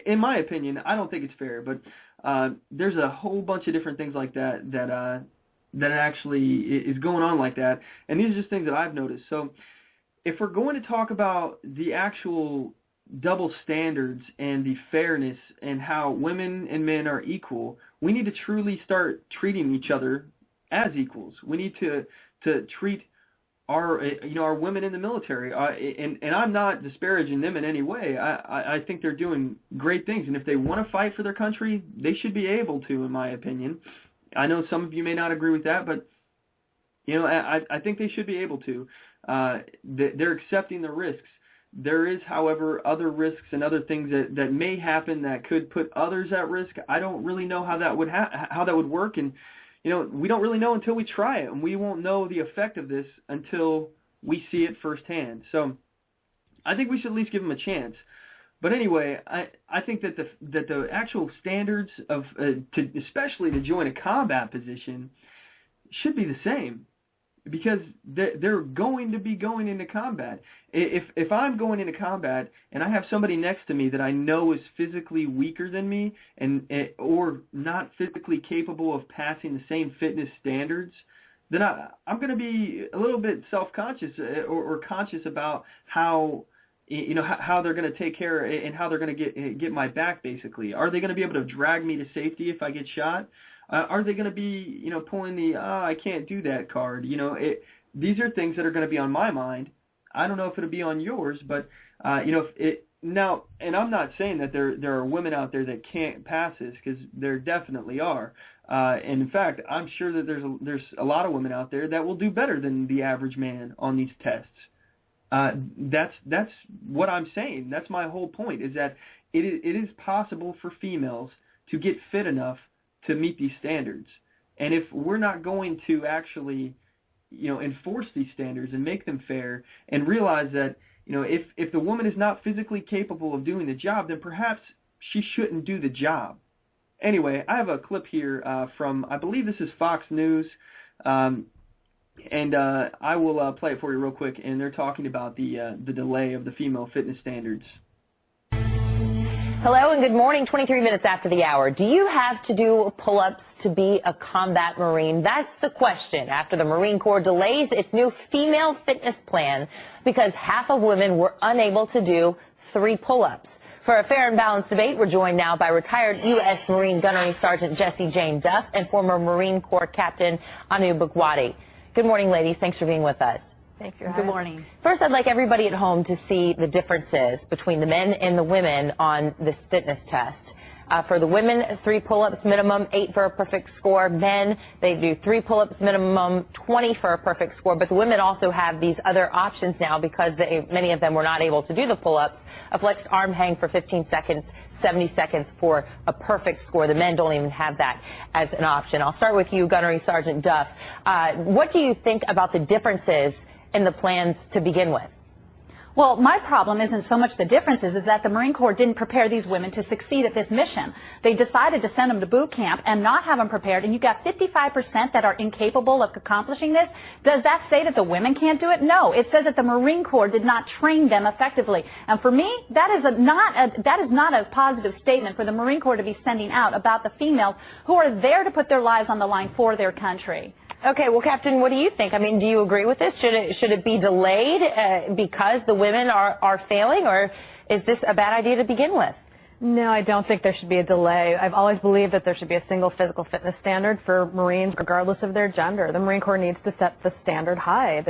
In my opinion, I don't think it's fair, but there's a whole bunch of different things like that actually is going on like that, and these are just things that I've noticed. So if we're going to talk about the actual double standards and the fairness and how women and men are equal, we need to truly start treating each other as equals. We need to treat our women in the military, and I'm not disparaging them in any way. I think they're doing great things, and if they want to fight for their country, they should be able to, in my opinion. I know some of you may not agree with that, but I think they should be able to. They're accepting the risks. There is, however, other risks and other things that may happen that could put others at risk. I don't really know how that would work, and we don't really know until we try it, and we won't know the effect of this until we see it firsthand. So I think we should at least give them a chance. But anyway, I think that the actual standards of especially to join a combat position should be the same, because they're going to be going into combat. If I'm going into combat and I have somebody next to me that I know is physically weaker than me or not physically capable of passing the same fitness standards, then I'm going to be a little bit self-conscious or conscious about how they're going to take care and how they're going to get my back, basically. Are they going to be able to drag me to safety if I get shot? Are they going to be, pulling the, I can't do that card? These are things that are going to be on my mind. I don't know if it'll be on yours, but, now, and I'm not saying that there are women out there that can't pass this, because there definitely are. And in fact, I'm sure that there's a lot of women out there that will do better than the average man on these tests. That's what I'm saying. That's my whole point, is that it is possible for females to get fit enough to meet these standards. And if we're not going to actually, enforce these standards and make them fair and realize that, if the woman is not physically capable of doing the job, then perhaps she shouldn't do the job. Anyway, I have a clip here from, I believe this is Fox News, and I will play it for you real quick, and they're talking about the delay of the female fitness standards. Hello and good morning. 23 minutes after the hour. Do you have to do pull-ups to be a combat Marine? That's the question after the Marine Corps delays its new female fitness plan because half of women were unable to do 3 pull-ups. For a fair and balanced debate, we're joined now by retired U.S. Marine Gunnery Sergeant Jessie Jane Duff and former Marine Corps Captain Anu Bagwadi. Good morning, ladies. Thanks for being with us. Thanks for having us. Good morning. First, I'd like everybody at home to see the differences between the men and the women on this fitness test. For the women, 3 pull-ups minimum, 8 for a perfect score. Men, they do 3 pull-ups minimum, 20 for a perfect score. But the women also have these other options now because many of them were not able to do the pull-ups. A flexed arm hang for 15 seconds, 70 seconds for a perfect score. The men don't even have that as an option. I'll start with you, Gunnery Sergeant Duff. What do you think about the differences in the plans to begin with? Well, my problem isn't so much the differences, is that the Marine Corps didn't prepare these women to succeed at this mission. They decided to send them to boot camp and not have them prepared, and you got 55% that are incapable of accomplishing this. Does that say that the women can't do it? No. It says that the Marine Corps did not train them effectively. And for me, that is not a positive statement for the Marine Corps to be sending out about the females who are there to put their lives on the line for their country. Okay, well, Captain, what do you think? I mean, do you agree with this? Should it be delayed because the women are failing, or is this a bad idea to begin with? No, I don't think there should be a delay. I've always believed that there should be a single physical fitness standard for Marines, regardless of their gender. The Marine Corps needs to set the standard high.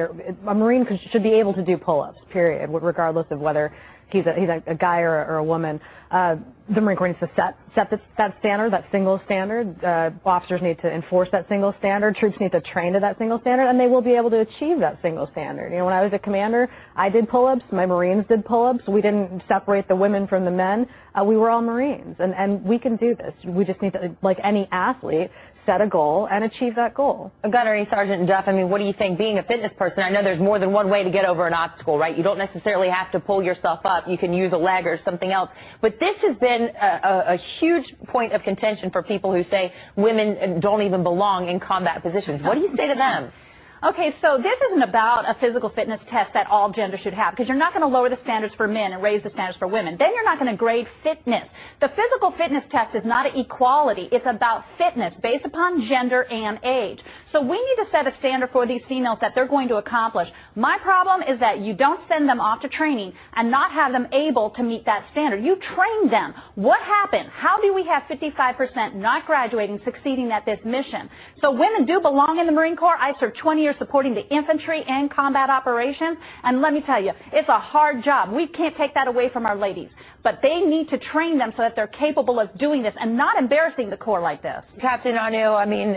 A Marine should be able to do pull-ups, period, regardless of whether he's a guy or a woman. The Marine Corps needs to set that standard, that single standard. Officers need to enforce that single standard. Troops need to train to that single standard, and they will be able to achieve that single standard. You know, when I was a commander, I did pull-ups. My Marines did pull-ups. We didn't separate the women from the men. We were all Marines, and we can do this. We just need to, like any athlete, set a goal and achieve that goal. Gunnery Sergeant Duff, I mean, what do you think? Being a fitness person, I know there's more than one way to get over an obstacle, right? You don't necessarily have to pull yourself up. You can use a leg or something else. But this has been a huge point of contention for people who say women don't even belong in combat positions. What do you say to them? Okay, so this isn't about a physical fitness test that all genders should have, because you're not going to lower the standards for men and raise the standards for women. Then you're not going to grade fitness. The physical fitness test is not an equality. It's about fitness based upon gender and age. So we need to set a standard for these females that they're going to accomplish. My problem is that you don't send them off to training and not have them able to meet that standard. You train them. What happened? How do we have 55% not graduating, succeeding at this mission? So women do belong in the Marine Corps. I served 20 years supporting the infantry and combat operations, and let me tell you, it's a hard job. We can't take that away from our ladies, but they need to train them so that they're capable of doing this and not embarrassing the Corps like this. Captain Anu, I mean,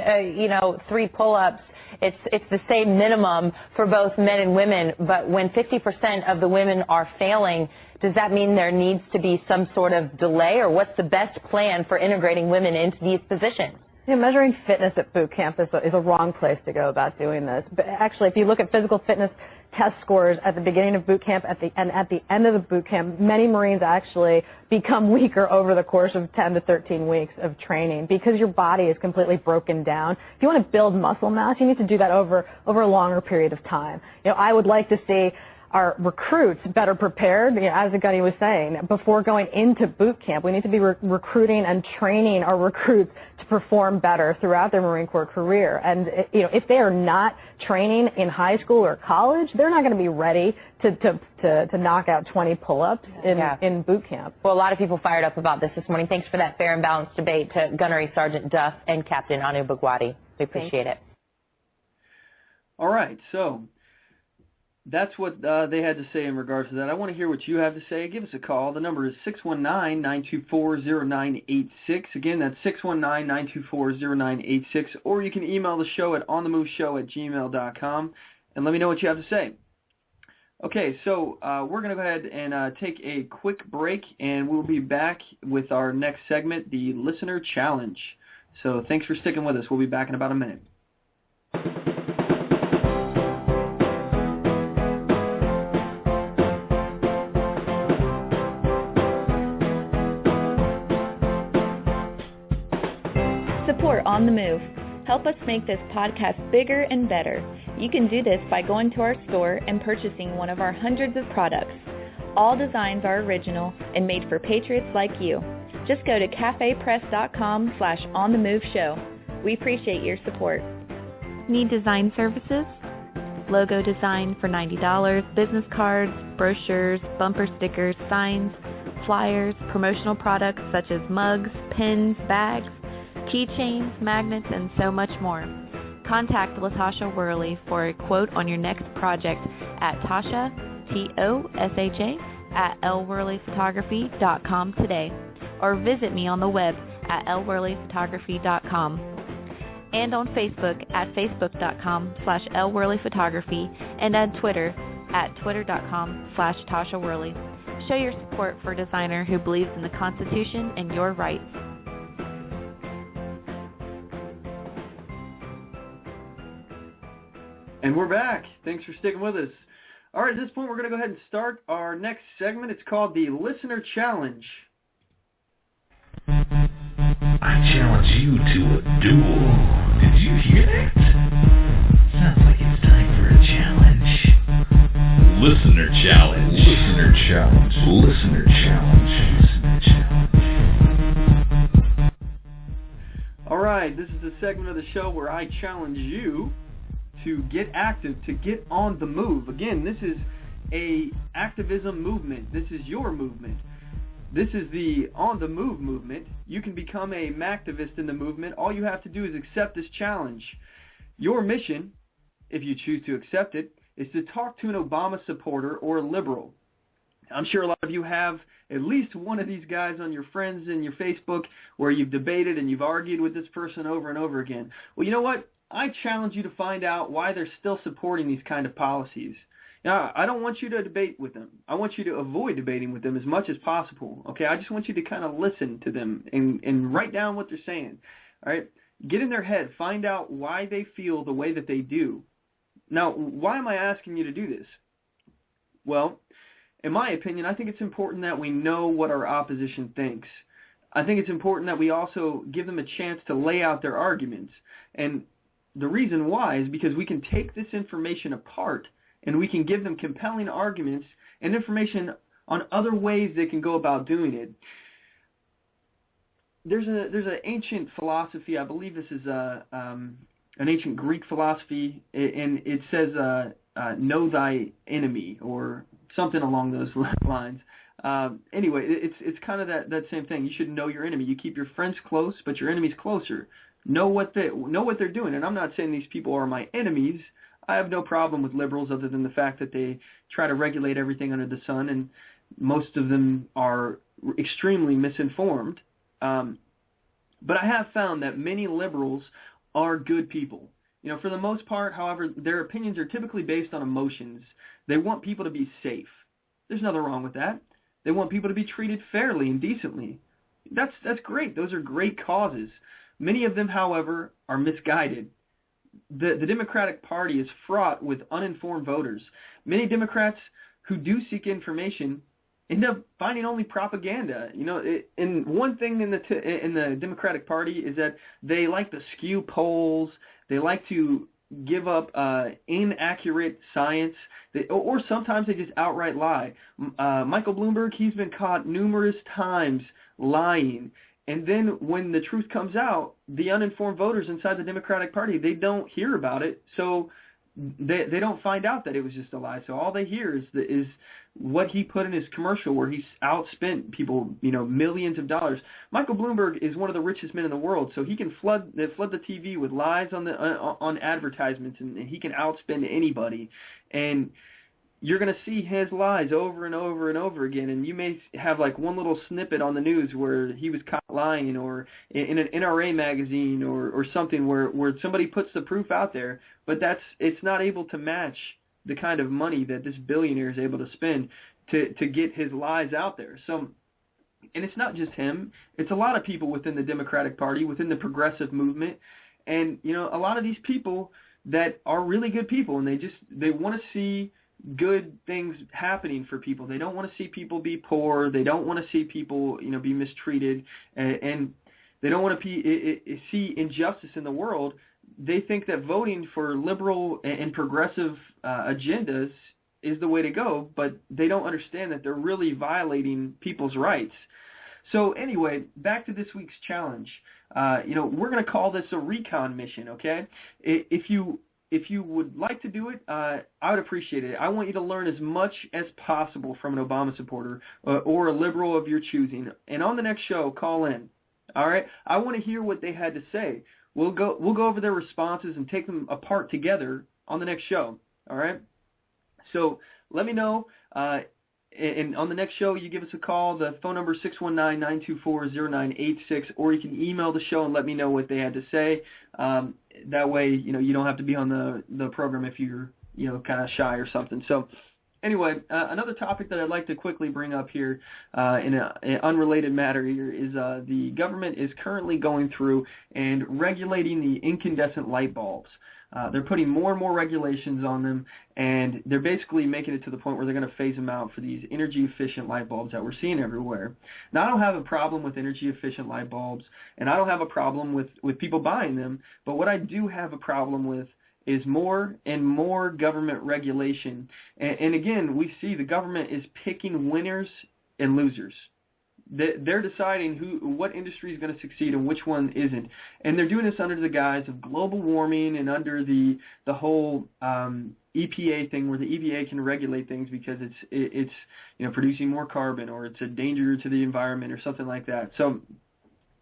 3 pull-ups, it's the same minimum for both men and women, but when 50% of the women are failing, does that mean there needs to be some sort of delay, or what's the best plan for integrating women into these positions? Yeah, measuring fitness at boot camp is a wrong place to go about doing this. But actually, if you look at physical fitness test scores at the beginning of boot camp and at the end of the boot camp, many Marines actually become weaker over the course of 10 to 13 weeks of training because your body is completely broken down. If you want to build muscle mass, you need to do that over a longer period of time. You know, I would like to see our recruits better prepared, as the gunny was saying, before going into boot camp. We need to be recruiting and training our recruits to perform better throughout their Marine Corps career. And if they are not training in high school or college, they're not going to be ready to knock out 20 pull-ups in boot camp. Well, a lot of people fired up about this morning. Thanks for that fair and balanced debate to Gunnery Sergeant Duff and Captain Anu Bagwadi. We appreciate it. All right, so that's what they had to say in regards to that. I want to hear what you have to say. Give us a call. The number is 619-924-0986. Again, that's 619-924-0986. Or you can email the show at onthemoveshow@gmail.com and let me know what you have to say. Okay, so we're going to go ahead and take a quick break, and we'll be back with our next segment, the Listener Challenge. So thanks for sticking with us. We'll be back in about a minute. Support On The Move. Help us make this podcast bigger and better. You can do this by going to our store and purchasing one of our hundreds of products. All designs are original and made for patriots like you. Just go to cafepress.com/onthemoveshow. We appreciate your support. Need design services? Logo design for $90, business cards, brochures, bumper stickers, signs, flyers, promotional products such as mugs, pins, bags, keychains, magnets, and so much more. Contact LaTasha Worley for a quote on your next project at Tasha, Tosha, at lworleyphotography.com today, or visit me on the web at lworleyphotography.com, and on Facebook at facebook.com/lworleyphotography, and on Twitter at twitter.com/Tasha Worley. Show your support for a designer who believes in the Constitution and your rights. And we're back. Thanks for sticking with us. All right, at this point, we're going to go ahead and start our next segment. It's called the Listener Challenge. I challenge you to a duel. Did you hear that? Sounds like it's time for a challenge. Listener Challenge. Listener Challenge. Listener Challenge. Listener Challenge. All right, this is the segment of the show where I challenge you to get active, to get on the move. Again, this is a activism movement. This is your movement. This is the On the Move movement. You can become a Macktivist in the movement. All you have to do is accept this challenge. Your mission, if you choose to accept it, is to talk to an Obama supporter or a liberal. I'm sure a lot of you have at least one of these guys on your friends and your Facebook where you've debated and you've argued with this person over and over again. Well, you know what? I challenge you to find out why they're still supporting these kind of policies. Now, I don't want you to debate with them. I want you to avoid debating with them as much as possible. Okay, I just want you to kind of listen to them and write down what they're saying. All right, get in their head. Find out why they feel the way that they do. Now, why am I asking you to do this? Well, in my opinion, I think it's important that we know what our opposition thinks. I think it's important that we also give them a chance to lay out their arguments. And the reason why is because we can take this information apart and we can give them compelling arguments and information on other ways they can go about doing it. There's an ancient philosophy, I believe this is an ancient Greek philosophy, and it says know thy enemy or something along those lines. Anyway, it's kind of that same thing. You should know your enemy. You keep your friends close, but your enemies closer. Know what they're doing. And I'm not saying these people are my enemies. I have no problem with liberals other than the fact that they try to regulate everything under the sun, and most of them are extremely misinformed. But I have found that many liberals are good people. You know, for the most part, however, their opinions are typically based on emotions. They want people to be safe. There's nothing wrong with that. They want people to be treated fairly and decently. That's great. Those are great causes. Many of them, however, are misguided. The Democratic Party is fraught with uninformed voters. Many Democrats who do seek information end up finding only propaganda. You know, and one thing in the Democratic Party is that they like to skew polls. They like to give up inaccurate science, or sometimes they just outright lie. Michael Bloomberg, he's been caught numerous times lying. And then when the truth comes out, the uninformed voters inside the Democratic Party, they don't hear about it, so they don't find out that it was just a lie. So all they hear is what he put in his commercial where he's outspent people, you know, millions of dollars. Michael Bloomberg is one of the richest men in the world, so he can flood the TV with lies on advertisements, and he can outspend anybody. And you're going to see his lies over and over and over again, and you may have like one little snippet on the news where he was caught lying, or in an NRA magazine or something where somebody puts the proof out there, but it's not able to match the kind of money that this billionaire is able to spend to get his lies out there. So, and it's not just him, it's a lot of people within the Democratic Party, within the progressive movement, and you know, a lot of these people that are really good people, and they want to see good things happening for people. They don't want to see people be poor. They don't want to see people, you know, be mistreated, and they don't want to see injustice in the world. They think that voting for liberal and progressive agendas is the way to go, but they don't understand that they're really violating people's rights. So anyway, back to this week's challenge. You know, we're going to call this a recon mission, okay? If you would like to do it, I would appreciate it. I want you to learn as much as possible from an Obama supporter or a liberal of your choosing. And on the next show, call in. All right? I want to hear what they had to say. We'll go over their responses and take them apart together on the next show. All right? So let me know. And on the next show, you give us a call. The phone number is 619-924-0986, or you can email the show and let me know what they had to say. That way, you know, you don't have to be on the program if you're, you know, kind of shy or something. So anyway, another topic that I'd like to quickly bring up here in an unrelated matter here is the government is currently going through and regulating the incandescent light bulbs. They're putting more and more regulations on them, and they're basically making it to the point where they're going to phase them out for these energy-efficient light bulbs that we're seeing everywhere. Now, I don't have a problem with energy-efficient light bulbs, and I don't have a problem with people buying them, but what I do have a problem with is more and more government regulation. And again, we see the government is picking winners and losers. They're deciding what industry is going to succeed and which one isn't, and they're doing this under the guise of global warming and under the whole EPA thing, where the EPA can regulate things because it's producing more carbon, or it's a danger to the environment or something like that. So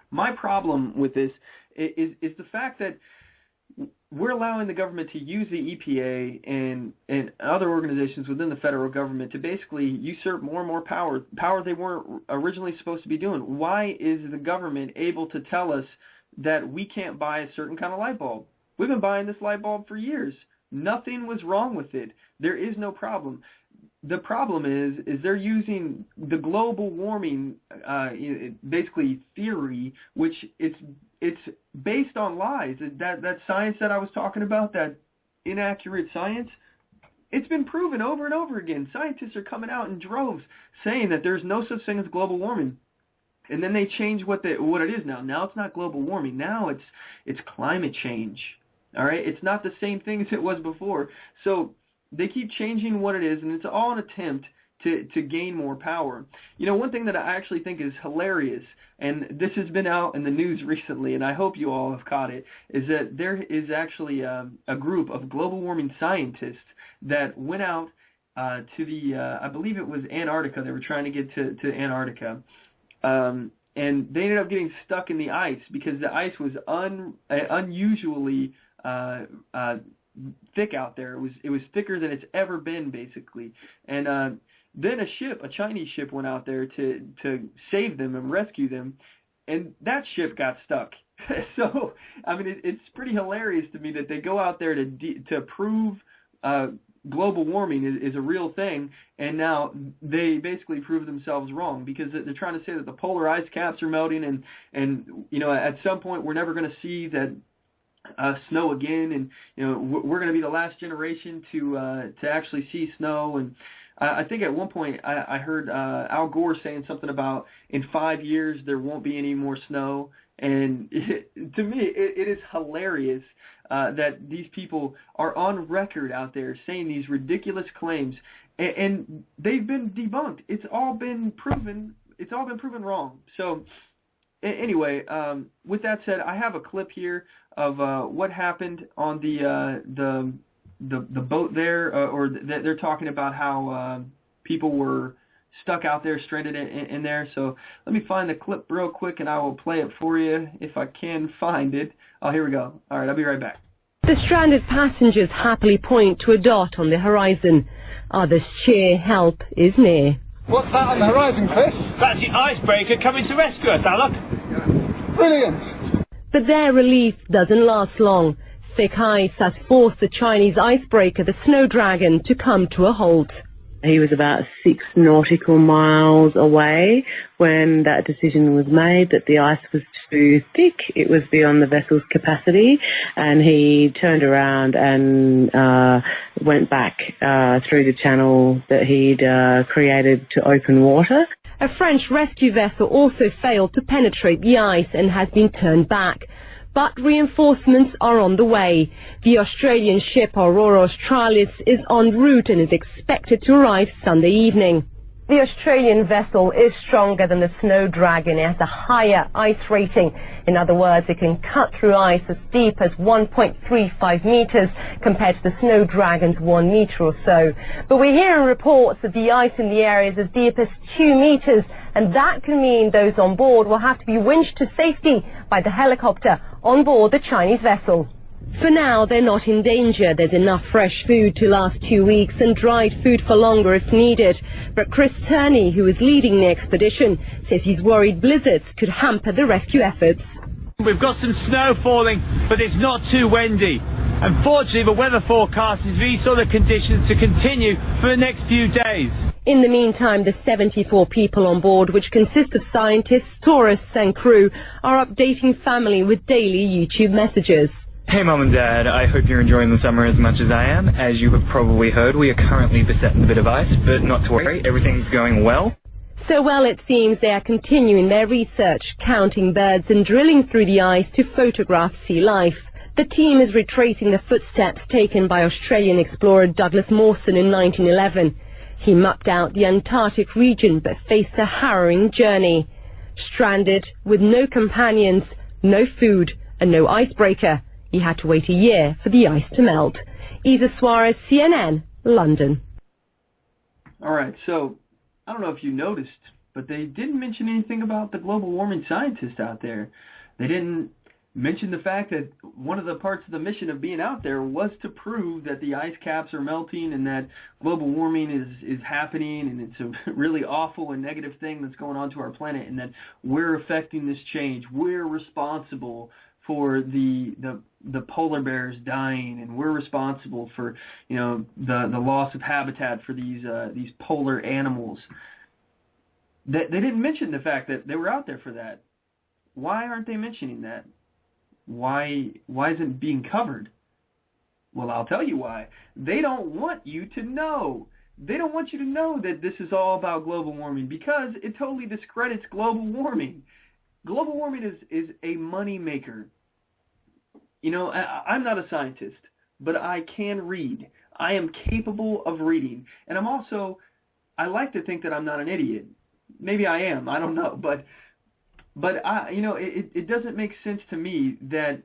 my problem with this is the fact that we're allowing the government to use the EPA and other organizations within the federal government to basically usurp more and more power they weren't originally supposed to be doing. Why is the government able to tell us that we can't buy a certain kind of light bulb? We've been buying this light bulb for years. Nothing was wrong with it. There is no problem. The problem is they're using the global warming basically theory, which it's based on lies. That science that I was talking about, that inaccurate science, it's been proven over and over again. Scientists are coming out in droves saying that there's no such thing as global warming. And then they change what it is now. Now it's not global warming. Now it's climate change. All right? It's not the same thing as it was before. So they keep changing what it is, and it's all an attempt to gain more power. One thing that I actually think is hilarious, and this has been out in the news recently, and I hope you all have caught it, is that there is actually a group of global warming scientists that went out to the, I believe it was Antarctica. They were trying to get to Antarctica. And they ended up getting stuck in the ice because the ice was unusually thick out there. It was thicker than it's ever been, basically. And then a Chinese ship went out there to save them and rescue them, and that ship got stuck. So, I mean, it's pretty hilarious to me that they go out there to prove global warming is a real thing, and now they basically prove themselves wrong because they're trying to say that the polar ice caps are melting, and at some point we're never going to see that snow again, and we're going to be the last generation to actually see snow. And I think at one point I heard Al Gore saying something about in 5 years there won't be any more snow. And to me, it is hilarious that these people are on record out there saying these ridiculous claims, and they've been debunked. It's all been proven. It's all been proven wrong. So anyway, with that said, I have a clip here of what happened on the boat there, or they're talking about how people were stuck out there, stranded in there. So let me find the clip real quick, and I will play it for you if I can find it. Oh, here we go. All right, I'll be right back. The stranded passengers happily point to a dot on the horizon. Others cheer help is near. What's that on the horizon, Chris? That's the icebreaker coming to rescue us, Alec. Brilliant. But their relief doesn't last long. Thick ice has forced the Chinese icebreaker, the Snow Dragon, to come to a halt. He was about 6 nautical miles away when that decision was made that the ice was too thick. It was beyond the vessel's capacity, and he turned around and went back through the channel that he'd created to open water. A French rescue vessel also failed to penetrate the ice and has been turned back. But reinforcements are on the way. The Australian ship Aurora Australis is en route and is expected to arrive Sunday evening. The Australian vessel is stronger than the Snow Dragon. It has a higher ice rating. In other words, it can cut through ice as deep as 1.35 meters compared to the Snow Dragon's 1 meter or so. But we're hearing reports that the ice in the area is as deep as 2 meters, and that can mean those on board will have to be winched to safety by the helicopter on board the Chinese vessel. For now, they're not in danger. There's enough fresh food to last 2 weeks and dried food for longer if needed. But Chris Turney, who is leading the expedition, says he's worried blizzards could hamper the rescue efforts. We've got some snow falling, but it's not too windy. Unfortunately, the weather forecast is these sort of conditions to continue for the next few days. In the meantime, the 74 people on board, which consist of scientists, tourists and crew, are updating family with daily YouTube messages. Hey Mom and Dad, I hope you're enjoying the summer as much as I am. As you have probably heard, we are currently beset in a bit of ice, but not to worry, everything's going well. So well, it seems they are continuing their research, counting birds and drilling through the ice to photograph sea life. The team is retracing the footsteps taken by Australian explorer Douglas Mawson in 1911. He mapped out the Antarctic region but faced a harrowing journey. Stranded, with no companions, no food and no icebreaker, he had to wait a year for the ice to melt. Isa Suarez, CNN, London. All right, so I don't know if you noticed, but they didn't mention anything about the global warming scientists out there. They didn't mention the fact that one of the parts of the mission of being out there was to prove that the ice caps are melting and that global warming is happening and it's a really awful and negative thing that's going on to our planet and that we're affecting this change. We're responsible for the polar bears dying and we're responsible for, you know, the loss of habitat for these polar animals. They didn't mention the fact that they were out there for that. Why aren't they mentioning that? Why isn't it being covered? Well, I'll tell you why. They don't want you to know. They don't want you to know that this is all about global warming because it totally discredits global warming. Global warming is a money maker. You know, I'm not a scientist, but I can read. I am capable of reading. And I like to think that I'm not an idiot. Maybe I am. I don't know. But it doesn't make sense to me that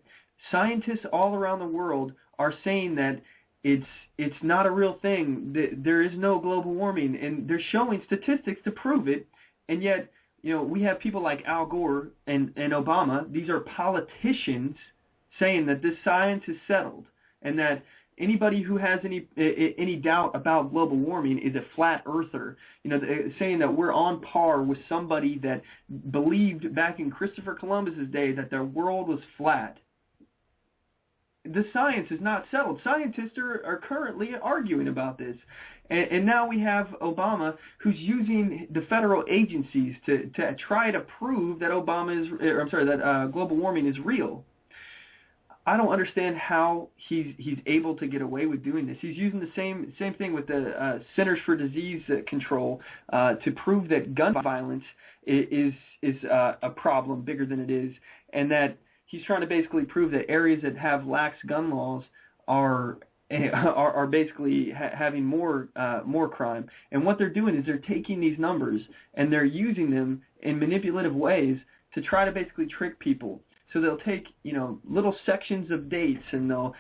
scientists all around the world are saying that it's not a real thing, that there is no global warming, and they're showing statistics to prove it, and yet, you know, we have people like Al Gore and Obama. These are politicians saying that this science is settled and that anybody who has any doubt about global warming is a flat earther. You know, saying that we're on par with somebody that believed back in Christopher Columbus's day that the world was flat. The science is not settled. Scientists are currently arguing about this. And now we have Obama who's using the federal agencies to try to prove that global warming is real. I don't understand how he's able to get away with doing this. He's using the same thing with the Centers for Disease Control to prove that gun violence is a problem bigger than it is, and that he's trying to basically prove that areas that have lax gun laws are basically having more crime. And what they're doing is they're taking these numbers and they're using them in manipulative ways to try to basically trick people. So they'll take, you know, little sections of dates and they'll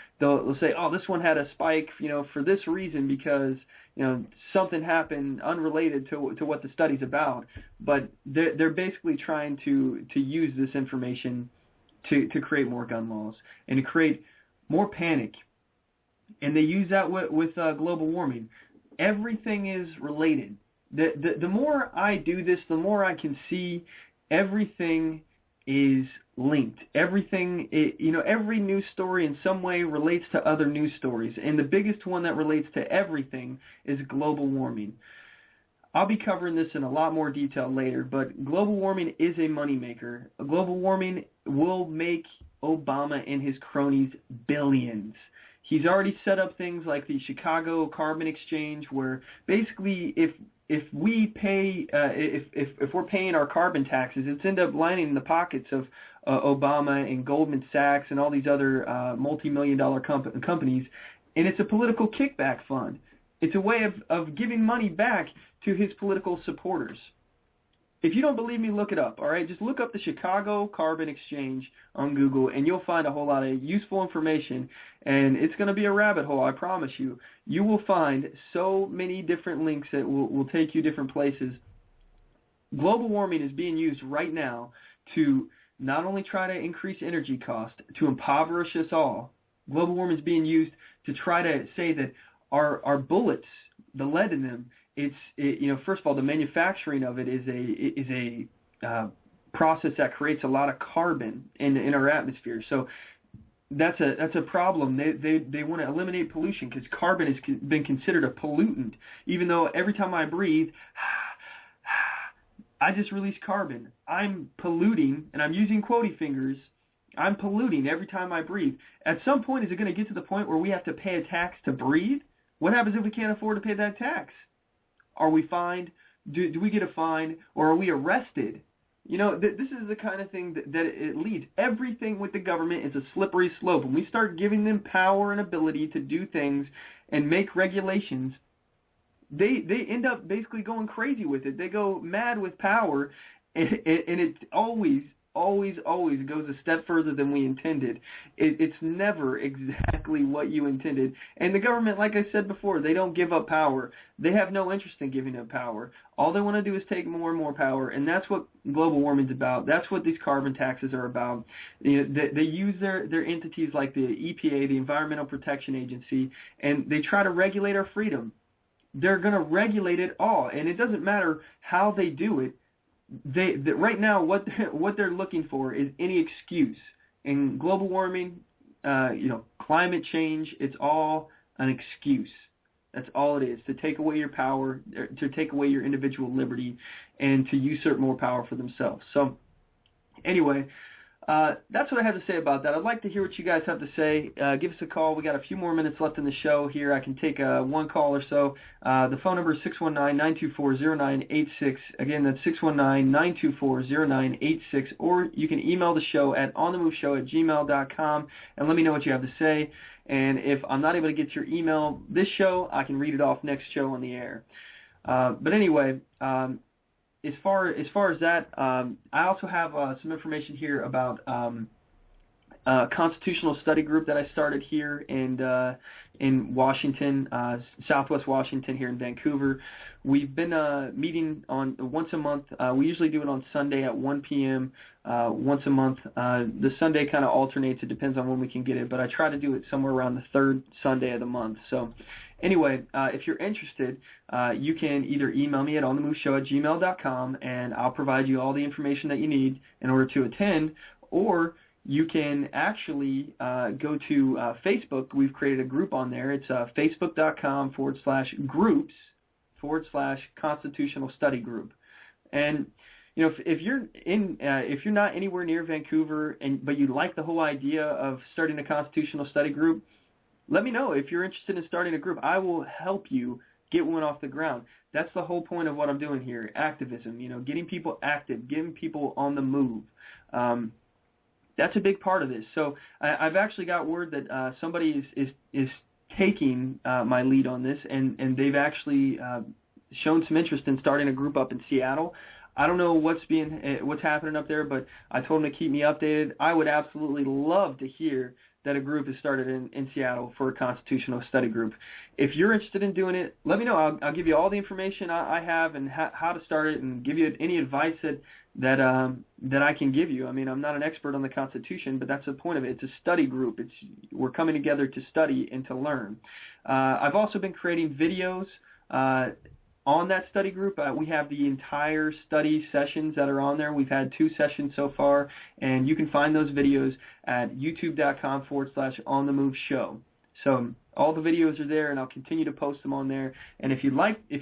say, oh, this one had a spike, you know, for this reason because, you know, something happened unrelated to what the study's about. But they're basically trying to use this information to create more gun laws and to create more panic. And they use that with global warming. Everything is related. The more I do this, the more I can see everything is linked. Everything, every news story in some way relates to other news stories. And the biggest one that relates to everything is global warming. I'll be covering this in a lot more detail later, but global warming is a moneymaker. Global warming will make Obama and his cronies billions. He's already set up things like the Chicago Carbon Exchange, where basically if we pay if we're paying our carbon taxes, it's end up lining the pockets of Obama and Goldman Sachs and all these other multi-million-dollar companies, and it's a political kickback fund. It's a way of giving money back to his political supporters. If you don't believe me, look it up, all right? Just look up the Chicago Carbon Exchange on Google, and you'll find a whole lot of useful information, and it's going to be a rabbit hole, I promise you. You will find so many different links that will take you different places. Global warming is being used right now to not only try to increase energy cost, to impoverish us all. Global warming is being used to try to say that our bullets, the lead in them, first of all, the manufacturing of it is a process that creates a lot of carbon in our atmosphere. So that's a problem. They want to eliminate pollution because carbon has been considered a pollutant, even though every time I breathe, I just release carbon. I'm polluting, and I'm using quotey fingers. I'm polluting every time I breathe. At some point, is it going to get to the point where we have to pay a tax to breathe? What happens if we can't afford to pay that tax? Are we fined? Do we get a fine, or are we arrested? You know, this is the kind of thing that it leads. Everything with the government is a slippery slope. When we start giving them power and ability to do things and make regulations, they end up basically going crazy with it. They go mad with power, and it always goes a step further than we intended. It's never exactly what you intended. And the government, like I said before, they don't give up power. They have no interest in giving up power. All they want to do is take more and more power, and that's what global warming is about. That's what these carbon taxes are about. You know, they use their entities like the EPA, the Environmental Protection Agency, and they try to regulate our freedom. They're going to regulate it all, and it doesn't matter how they do it. Right now, what they're looking for is any excuse. In global warming, climate change, it's all an excuse. That's all it is, to take away your power, to take away your individual liberty, and to usurp more power for themselves. So, anyway, that's what I have to say about that. I'd like to hear what you guys have to say. Give us a call. We got a few more minutes left in the show here. I can take one call or so. The phone number is 619-924-0986. Again, that's 619-924-0986. Or you can email the show at onthemoveshow@gmail.com and let me know what you have to say. And if I'm not able to get your email this show, I can read it off next show on the air. But anyway, as far as that, I also have some information here about a constitutional study group that I started here in Washington, Southwest Washington, here in Vancouver. We've been meeting on once a month. We usually do it on Sunday at 1 p.m. Once a month. The Sunday kind of alternates. It depends on when we can get it, but I try to do it somewhere around the third Sunday of the month. So anyway, if you're interested, you can either email me at onthemoveshow@gmail.com, and I'll provide you all the information that you need in order to attend, or you can actually go to Facebook. We've created a group on there. It's facebook.com/groups/Constitutional Study Group. And you know, if you're not anywhere near Vancouver, but you like the whole idea of starting a constitutional study group, let me know. If you're interested in starting a group, I will help you get one off the ground. That's the whole point of what I'm doing here, activism. You know, getting people active, getting people on the move. That's a big part of this. So I've actually got word that somebody is taking my lead on this, and they've actually shown some interest in starting a group up in Seattle. I don't know what's happening up there, but I told them to keep me updated. I would absolutely love to hear that a group is started in Seattle for a constitutional study group. If you're interested in doing it, let me know. I'll give you all the information I have and how to start it, and give you any advice that I can give you. I mean, I'm not an expert on the Constitution, but that's the point of it. It's a study group. We're coming together to study and to learn. I've also been creating videos on that study group. We have the entire study sessions that are on there. We've had 2 sessions so far, and you can find those videos at youtube.com/onthemoveshow. So all the videos are there, and I'll continue to post them on there. And if you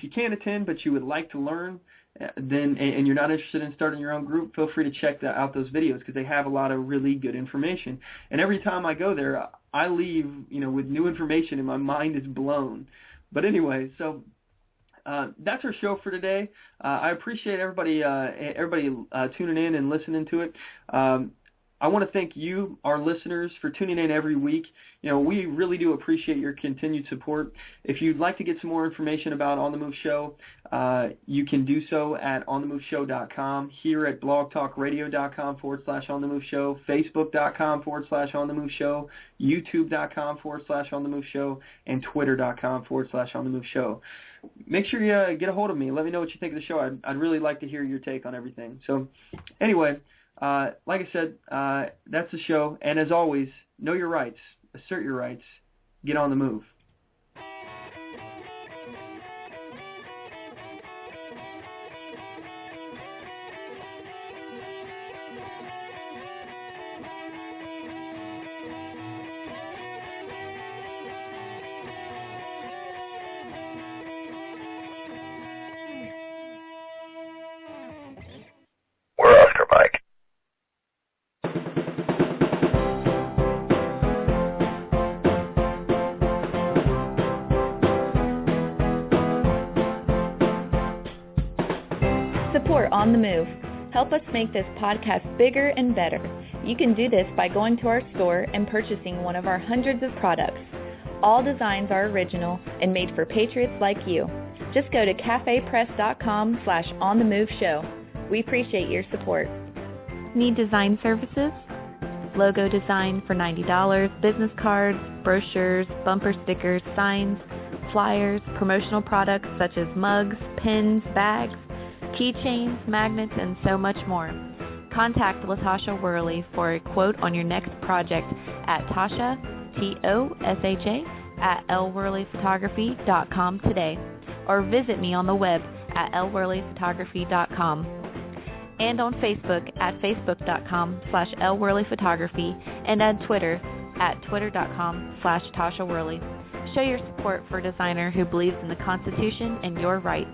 can't attend but you would like to learn, and you're not interested in starting your own group, feel free to check out those videos, because they have a lot of really good information. And every time I go there, I leave with new information, and my mind is blown. But anyway, so that's our show for today. I appreciate everybody tuning in and listening to it. I want to thank you, our listeners, for tuning in every week. We really do appreciate your continued support. If you'd like to get some more information about On The Move Show, you can do so at onthemoveshow.com, here at blogtalkradio.com/onthemoveshow, facebook.com/onthemoveshow, youtube.com/onthemoveshow, and twitter.com/onthemoveshow. Make sure you get a hold of me. Let me know what you think of the show. I'd really like to hear your take on everything. So anyway, like I said, that's the show. And as always, know your rights, assert your rights, get on the move. Support On the Move. Help us make this podcast bigger and better. You can do this by going to our store and purchasing one of our hundreds of products. All designs are original and made for patriots like you. Just go to cafepress.com/onthemoveshow. We appreciate your support. Need design services? Logo design for $90, business cards, brochures, bumper stickers, signs, flyers, promotional products such as mugs, pins, bags, keychains, magnets, and so much more. Contact LaTasha Worley for a quote on your next project at Tasha, Tosha, at lworleyphotography.com today, or visit me on the web at lworleyphotography.com, and on Facebook at facebook.com/lworleyphotography, and on Twitter at twitter.com/Tasha Worley. Show your support for a designer who believes in the Constitution and your rights.